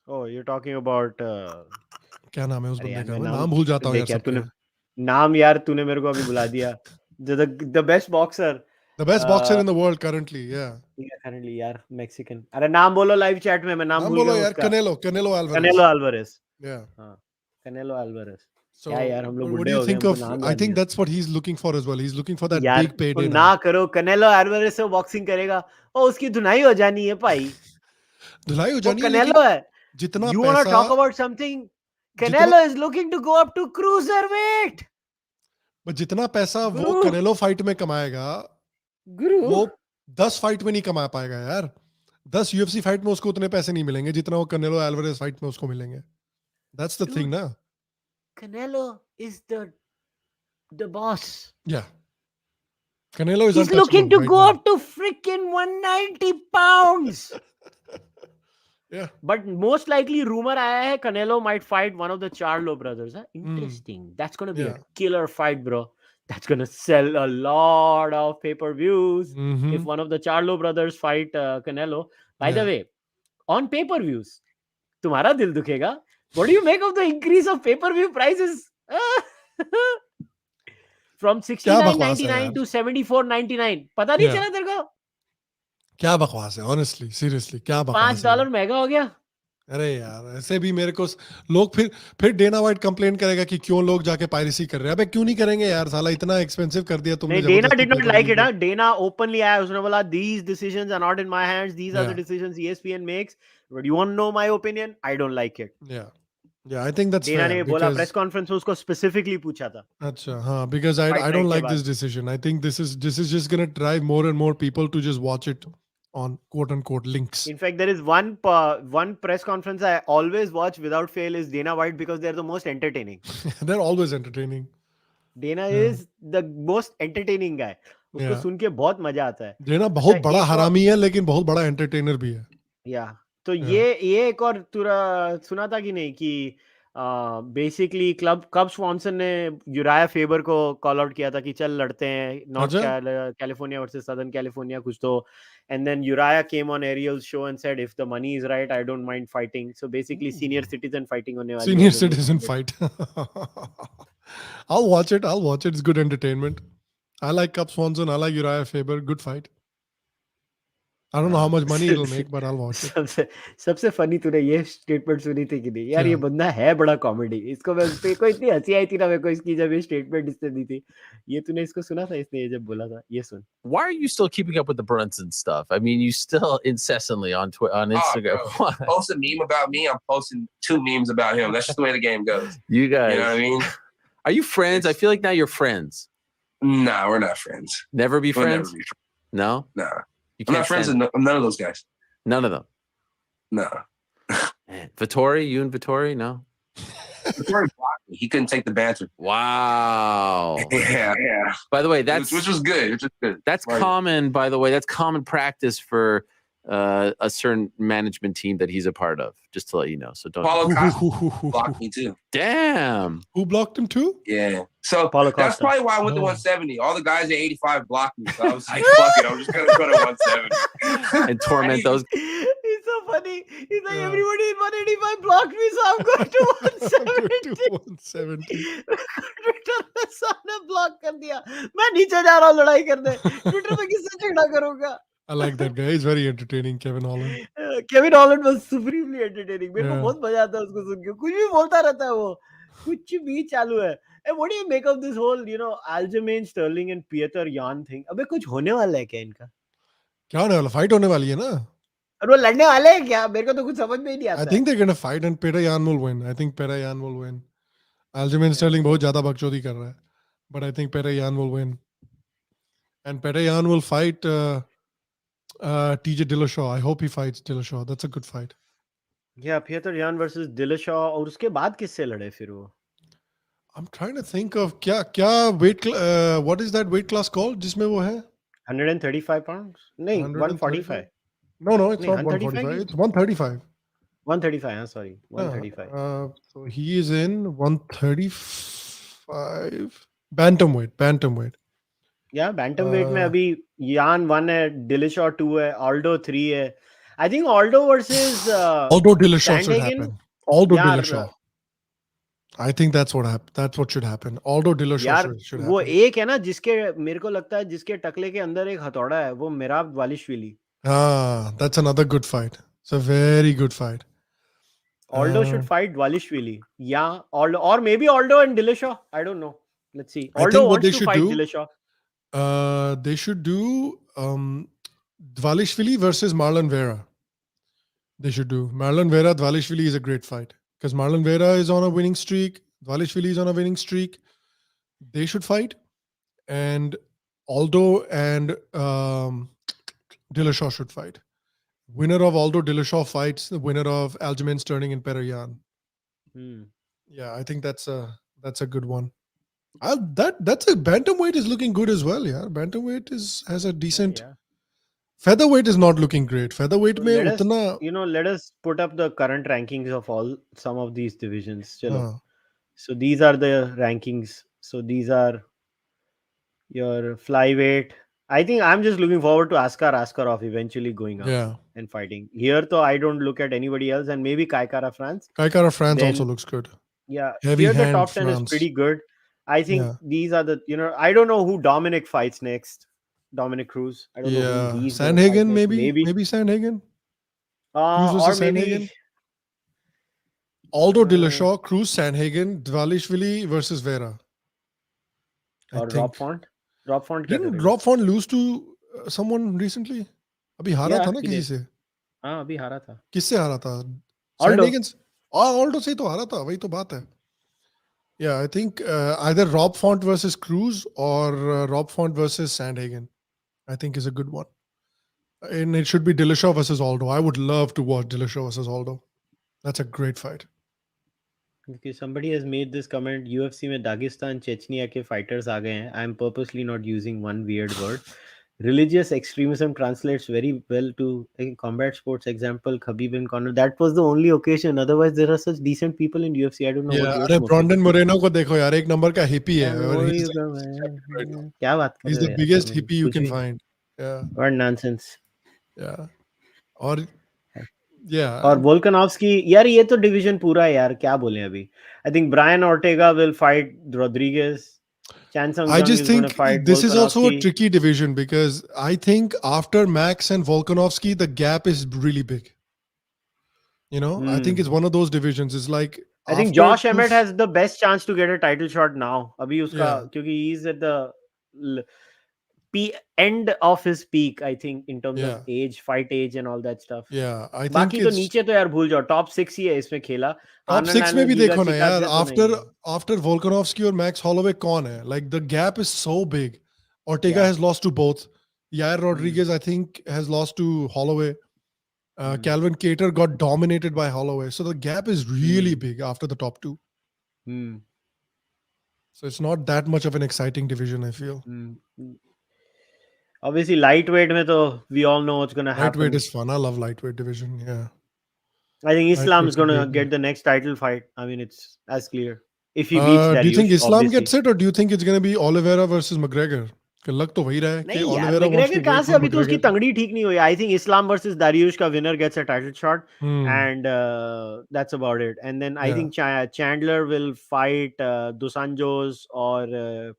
Oh, you're talking about क्या नाम है उस अरे बंदे यार, का? मैं मैं नाम नाम भूल जाता हूँ यार देख यार, सबके. तूने मेरे को अभी बुला दिया. The best boxer The best boxer in the world currently, yeah. currently यार, मैक्सिकन. अरे नाम बोलो लाइव चैट में, मैं नाम नाम भूल गया बोलो हूँ यार, उसका. Canelo Alvarez. कनेलो अल्वारेस. Yeah. हाँ, कनेलो अल्वारेस. क्या So यार, हम लोग what do बुड्ढे you हो गए, think हमको of? नाम I याद नहीं think है. that's what he's looking for as well. He's looking for that यार big तो payday ना now. करो, कनेलो अल्वारेस से बॉक्सिंग करेगा और उसकी धुनाई हो जानी है भाई. धुलाई हो वो जानी है, लेकिन कनेलो है. जितना You wanna पैसा talk about something? जितना Canelo is looking to go up to cruiserweight. जितना पैसा वो गुरु, कनेलो फाइट में कमाएगा, गुरु. वो 10 फाइट में नहीं कमा पाएगा यार. 10 यूएफसी फाइट में उसको उतने पैसे नहीं मिलेंगे जितना वो कनेलो एल्वारेज फाइट में उसको मिलेंगे. दैट्स द थिंग Dude, ना. Canelo is the boss. Yeah, Canelo is He's looking untouchable to right go now. up to freaking 190 pounds. या. But most likely, rumor आया है Canelo might fight one of the Charlo brothers. Huh? Interesting. That's gonna be a या. killer fight, bro. That's gonna sell a lot of pay-per-views if one of the Charlo brothers fight Canelo. By the या. way, on pay-per-views, तुम्हारा दिल दुखेगा. What do you make of the increase of pay-per-view prices? From क्या बकवास है 69.99 यार. to 74.99. पता नहीं या. चला तेरे को? क्या बकवास है, ऑनेस्टली सीरियसली क्या पांच बकवास है ये. डॉलर महंगा हो गया. अरे यार, ऐसे भी मेरे को लोग फिर डेना वाइट कंप्लेन करेगा कि क्यों लोग जाके पायरेसी कर रहे हैं. अबे क्यों नहीं करेंगे यार, साला इतना एक्सपेंसिव कर दिया तुमने नहीं, डेना जबरदस्ती did not paper like view it. को. डेना ओपनली आया, उसने बोला these decisions are not in my hands, these are the या. decisions ESPN makes, but you want to know my opinion, I don't like it. Yeah. Yeah, I think that's Dana fair ने बोला, because press conference में उसको specifically पूछा था अच्छा, हाँ, because I fight don't night के like बाद. this decision. I think this is just gonna drive more and more people to just watch it on quote unquote links. In fact, there is one press conference I always watch without fail is Dana White, because they're the most entertaining. They're always entertaining. Dana Yeah. is the most entertaining guy. उसको Yeah. सुन के बहुत मजा आता है. जेना अच्छा, बहुत बड़ा एक और, हरामी है लेकिन बहुत बड़ा एंटरटेनर भी है. या तो Yeah. ये एक और तुरा सुना था कि नहीं कि बेसिकली कब स्वॉन्सन ने यूराया फेबर को कॉल आउट किया था कि चल लड़ते हैं, नॉर्थ अच्छा. कैलिफोर्निया वर्सेस सदर्न कैलिफोर्निया कुछ तो. And then Urijah came on Ariel's show and said if the money is right I don't mind fighting. So basically senior citizen fighting होने वाली है. Senior citizen fight. I'll watch it. I'll watch it. It's good entertainment. I like Cup Swanson. I like Uriah Faber. Good fight. I don't know how much money it'll सबसे make, but I'll watch it. सबसे सबसे funny तूने ये statement सुनी थी कि नहीं यार, ये Yeah. बंदा है बड़ा कॉमेडी, इसको मैं पे को इतनी हंसी आई थी ना मेरे को इसकी जब ये स्टेटमेंट इसने दी थी। ये तूने इसको सुना था, इसने ये जब बोला था, ये सुन। Why are you still keeping up with the Brunson stuff? I mean, you still incessantly on Twitter, on Instagram. Bro, post a meme about me, I'm posting 2 memes about him. That's just the way the game goes. You guys, You know what I mean? are you friends? I feel like now you're friends. Nah, we're not friends. Never be We'll friends. never be friends. No, Nah. you I'm can't not friends stand- with none of those guys. None of them. No. Man. Vittori, you and Vittori, no. Before he blocked me, he couldn't take the banter. Wow. Yeah. By the way, that's Which was good. Which was good. that's Smart. common. By the way, that's common practice for a certain management team that he's a part of. Just to let you know. So don't. Paulo Costa blocked me too. Damn. Who blocked him too? Yeah. So Paulo that's Costa. probably why I went to Oh. 170. All the guys at 85 blocked me. So I was like, fuck it. I'm just going to go to 170. And torment those. He's so funny. He's like, Yeah. everybody in 185 blocked me, so I'm going to I'm going 170. to 170. Twitter पे सबने block कर दिया, मैं नीचे जा रहा हूँ लड़ाई करने, ट्विटर पे किससे झगड़ा करूंगा। I like that guy. He's very entertaining, Kevin Holland. Kevin Holland was supremely entertaining, मेरे को Yeah. बहुत मजा आता है उसको सुन के, कुछ भी बोलता रहता है वो, कुछ भी चालू है। And what do you make of this whole, Aljamain Sterling and Piotr Jan thing? अबे कुछ होने वाला है क्या इनका? क्या होने वाला? Fight होने वाली है ना? और वो लड़ने वाले हैं क्या? मेरे को तो कुछ समझ में ही नहीं I आता think they're gonna fight and Petr Yan will win. I think Petr Yan will win. Aljamain Sterling बहुत ज्यादा बकचोदी कर रहा है, but I think Petr Yan will win. And Petr Yan will fight TJ Dillashaw. I hope he fights Dillashaw. That's a good fight. या पियोटर यान versus Dilsha, और उसके बाद किससे लड़े फिर वो? I'm trying to think of क्या weight what is that weight class called जिसमें वो है? 135 pounds? नहीं, 145. No, it's नहीं, not 135 145. It's 135. 135, हाँ, sorry, 135. So he is in 135 bantamweight. या bantamweight में अभी यान 1 है, दिलशा 2 है, ऑल्डो 3 है. I think Aldo versus Aldo Dillashaw should Sandhagen? happen. Aldo यार, Dillashaw. I think that's what should happen. Aldo Dillashaw यार should वो happen. एक है ना जिसके, मेरे को लगता है जिसके टकले के अंदर एक हथौड़ा है, वो मेराब वालिशविली. That's another good fight. It's a very good fight. Aldo should fight Walishvili. Yeah, Aldo, or maybe Aldo and Dillashaw. I don't know. Let's see. I Aldo think what wants they to should fight do- Dillashaw. They should do Dvalishvili versus Marlon Vera. They should do Marlon Vera. Dvalishvili is a great fight because Marlon Vera is on a winning streak. Dvalishvili is on a winning streak. They should fight, and Aldo and Dillashaw should fight. Winner of Aldo Dillashaw fights the winner of Aljamain Sterling and Petr Yan. Hmm. Yeah, I think that's a good one. That's a bantamweight is looking good as well. Yeah, bantamweight has a decent. Yeah. Featherweight is not looking great. Featherweight So में let us, उतना let us put up the current rankings of some of these divisions. Chalo. हाँ, So these are the rankings. So these are your flyweight. I think I'm just looking forward to Askar Askarov eventually going up yeah. and fighting. Here, though, I don't look at anybody else, and maybe Kaikara France. Kaikara France Then- also looks good. Yeah, Heavy here the hand top 10 France. is pretty good. I think Yeah. these are the, I don't know who Dominic fights next. Dominic Cruz. I don't know Yeah, who he's gonna fight Sandhagen next. maybe Sandhagen. Cruz Cruz or versus maybe Sandhagen? Aldo Uh, Dillashaw, Cruz Sandhagen, Dvalishvili versus Vera. I or think. Rob Font. Rob Font क्या Didn't करेगा? Rob Font lose to someone recently? अभी हारा Yeah, था ना he किसी did. से? हाँ, अभी हारा था. किससे हारा था? Aldo. Sandhagen से? Aldo से ही तो हारा था, वही तो बात है. Yeah, I think either Rob Font versus Cruz or Rob Font versus Sandhagen, I think is a good one. And it should be Dillashaw versus Aldo. I would love to watch Dillashaw versus Aldo. That's a great fight. Okay, somebody has made this comment. UFC में Dagestan Chechnya के fighters आ गए हैं. I am purposely not using one weird word. Religious extremism translates very well to combat sports. Example, Khabib and Conor. That was the only occasion. Otherwise, there are such decent people in UFC. I don't know Yeah, what अरे yours motive Brandon is. Moreno को देखो यार, एक number का hippie है. Yeah, और वो he's ही like तो best champion right now. क्या बात कर He's रहे the हो biggest यार? hippie you कुछ can भी- find. Yeah, What nonsense. yeah. और yeah. और वोल्कानोव्स्की, यार ये तो डिवीजन पूरा है यार, क्या बोले अभी. I think Brian Ortega will fight Rodriguez. Chan Sung I Jung just is going to think fight this is also a Volkanovski. tricky division because I think after Max and Volkanovski, the gap is really big. I think it's one of those divisions. It's like I think after Josh Emmett has the best chance to get a title shot now. अभी उसका Yeah. क्योंकि he's at the end of his peak, I think, in terms of Yeah. age, fight age, and all that stuff. Yeah, I think बाकी तो it's नीचे तो यार भूल जाओ. Top 6 ही है इसमें खेला. top आनंद 6 में भी Giga देखो ना यार, Chikadze तो after नहीं है. after Volkanovski और Max Holloway कौन है? Like the gap is so big. Ortega Yeah. has lost to both. Yair Rodriguez, I think, has lost to Holloway. Calvin Kattar got dominated by Holloway. So the gap is really big after the top two. So it's not that much of an exciting division, I feel. Obviously, lightweight में तो we all know what's going to happen. Lightweight is fun. I love lightweight division. Yeah. I think Islam's Lightweight's a going to great get one. the next title fight. I mean, it's as clear. If he beats Do you think Dariush, Islam obviously. gets it, or do you think it's going to be Oliveira versus McGregor? लग तो वही रहा है कि नहीं यार, Oliveira wants to McGregor कहाँ wait से for अभी तो उसकी McGregor. तंगड़ी ठीक नहीं हुई. I think Islam versus Dariush का winner gets a title shot, Hmm. and that's about it. And then I Yeah. think Chandler will fight Dos Anjos, or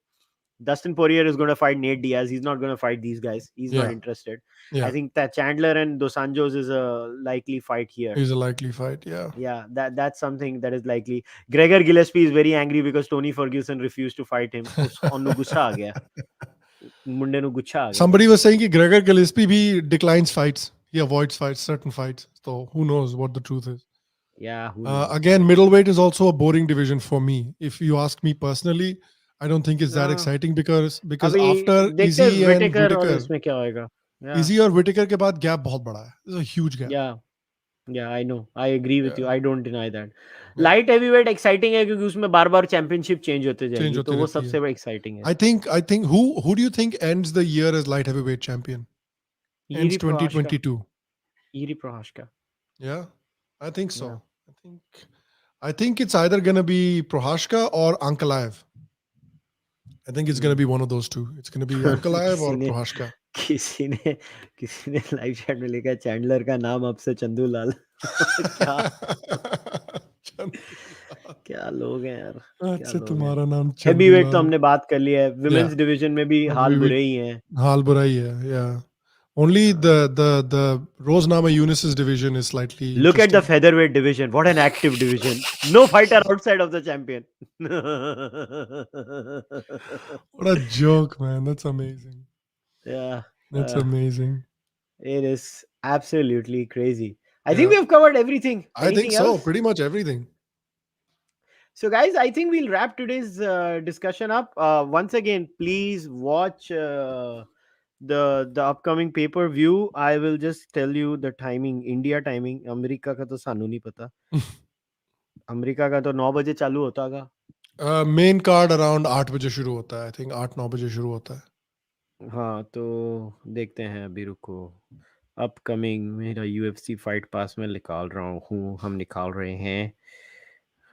Dustin Poirier is going to fight Nate Diaz. He's not going to fight these guys. He's not Yeah. interested. Yeah. I think that Chandler and Dos Anjos is a likely fight here. Is a likely fight. Yeah. Yeah, that's something that is likely. Gregor Gillespie is very angry because Tony Ferguson refused to fight him. ਉਹਨੂੰ ਗੁੱਸਾ ਆ ਗਿਆ. ਮੁੰਡੇ ਨੂੰ ਗੁੱਸਾ ਆ ਗਿਆ. Somebody was saying that Gregor Gillespie bhi declines fights. He avoids fights, certain fights. So who knows what the truth is. Yeah. Again, middleweight is also a boring division for me. If you ask me personally, I don't think it's that No. exciting because अभी after देखते हैं Izzy and Whittaker और Whittaker, इसमें क्या होएगा. Yeah. Izzy और Whittaker के बाद gap बहुत बड़ा है. There's a huge gap. Yeah, I know. I agree with you. Yeah. I don't deny that. Light heavyweight exciting है क्योंकि उसमें बार-बार championship change होते Change जाएंगे. होती तो वो रहती है. सबसे बड़ा exciting है. I think who do you think ends the year as light heavyweight champion? Ends Yuri Prohaska. 2022. Yuri Prohaska. Yeah, I think so. Yeah. I think it's either gonna be Prohaska or Ankalaev. I think it's gonna be one of those two. It's gonna be Ankalaev or Prohaska. किसी ने live chat में लिखा Chandler का नाम अब से चंदू लाल. क्या लोग हैं यार. अच्छा तुम्हारा नाम हेवी वेट तो हमने बात कर लिया है. विमेंस डिवीजन में भी हाल बुरे ही हैं. हाल बुरा ही है. Yeah. Only the Roznama Yunus's division is slightly. Look at the featherweight division. What an active division. No fighter outside of the champion. What a joke, man. That's amazing. Yeah. That's amazing. It is absolutely crazy. I think we have covered everything. I think so. Else? Pretty much everything. So, guys, I think we'll wrap today's discussion up. Once again, please watch the upcoming pay-per-view. I will just tell you the timing. India timing. America का तो सानू नहीं पता. America का तो 9 बजे चालू होता होगा. मेन कार्ड अराउंड 8 बजे शुरू होता है. आई थिंक 8-9 बजे शुरू होता है. हाँ, तो देखते हैं. अभी रुको. अपकमिंग मेरा UFC फाइट पास में निकाल रहा हूँ. हम निकाल रहे हैं.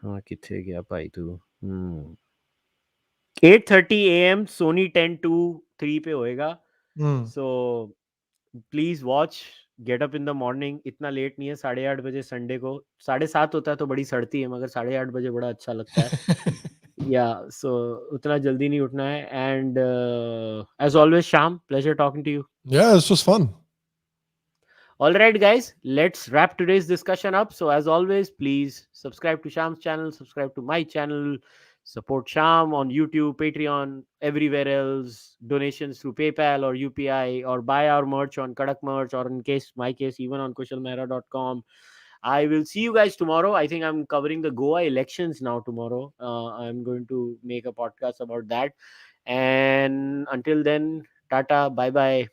हाँ, किथे गया भाई तू. 8:30 AM Sony 10-3 पे होएगा. So please watch. Get up in the morning. इतना लेट नहीं है. 8:30 बजे संडे को. 7:30 होता है तो बड़ी सड़ती है, मगर 8:30 बजे बड़ा अच्छा लगता है. Yeah, so उतना जल्दी नहीं उठना है. And as always, Sham, pleasure talking to you. Yeah, this was fun. All right, guys, let's wrap today's discussion up. So as always, please subscribe to Sham's channel, subscribe to my channel, support Sham on YouTube, Patreon, everywhere else, donations through PayPal or UPI, or buy our merch on Kadak Merch, or in my case, even on kushalmehra.com. I will see you guys tomorrow. I think I'm covering the Goa elections now tomorrow. I'm going to make a podcast about that. And until then, tata, bye-bye.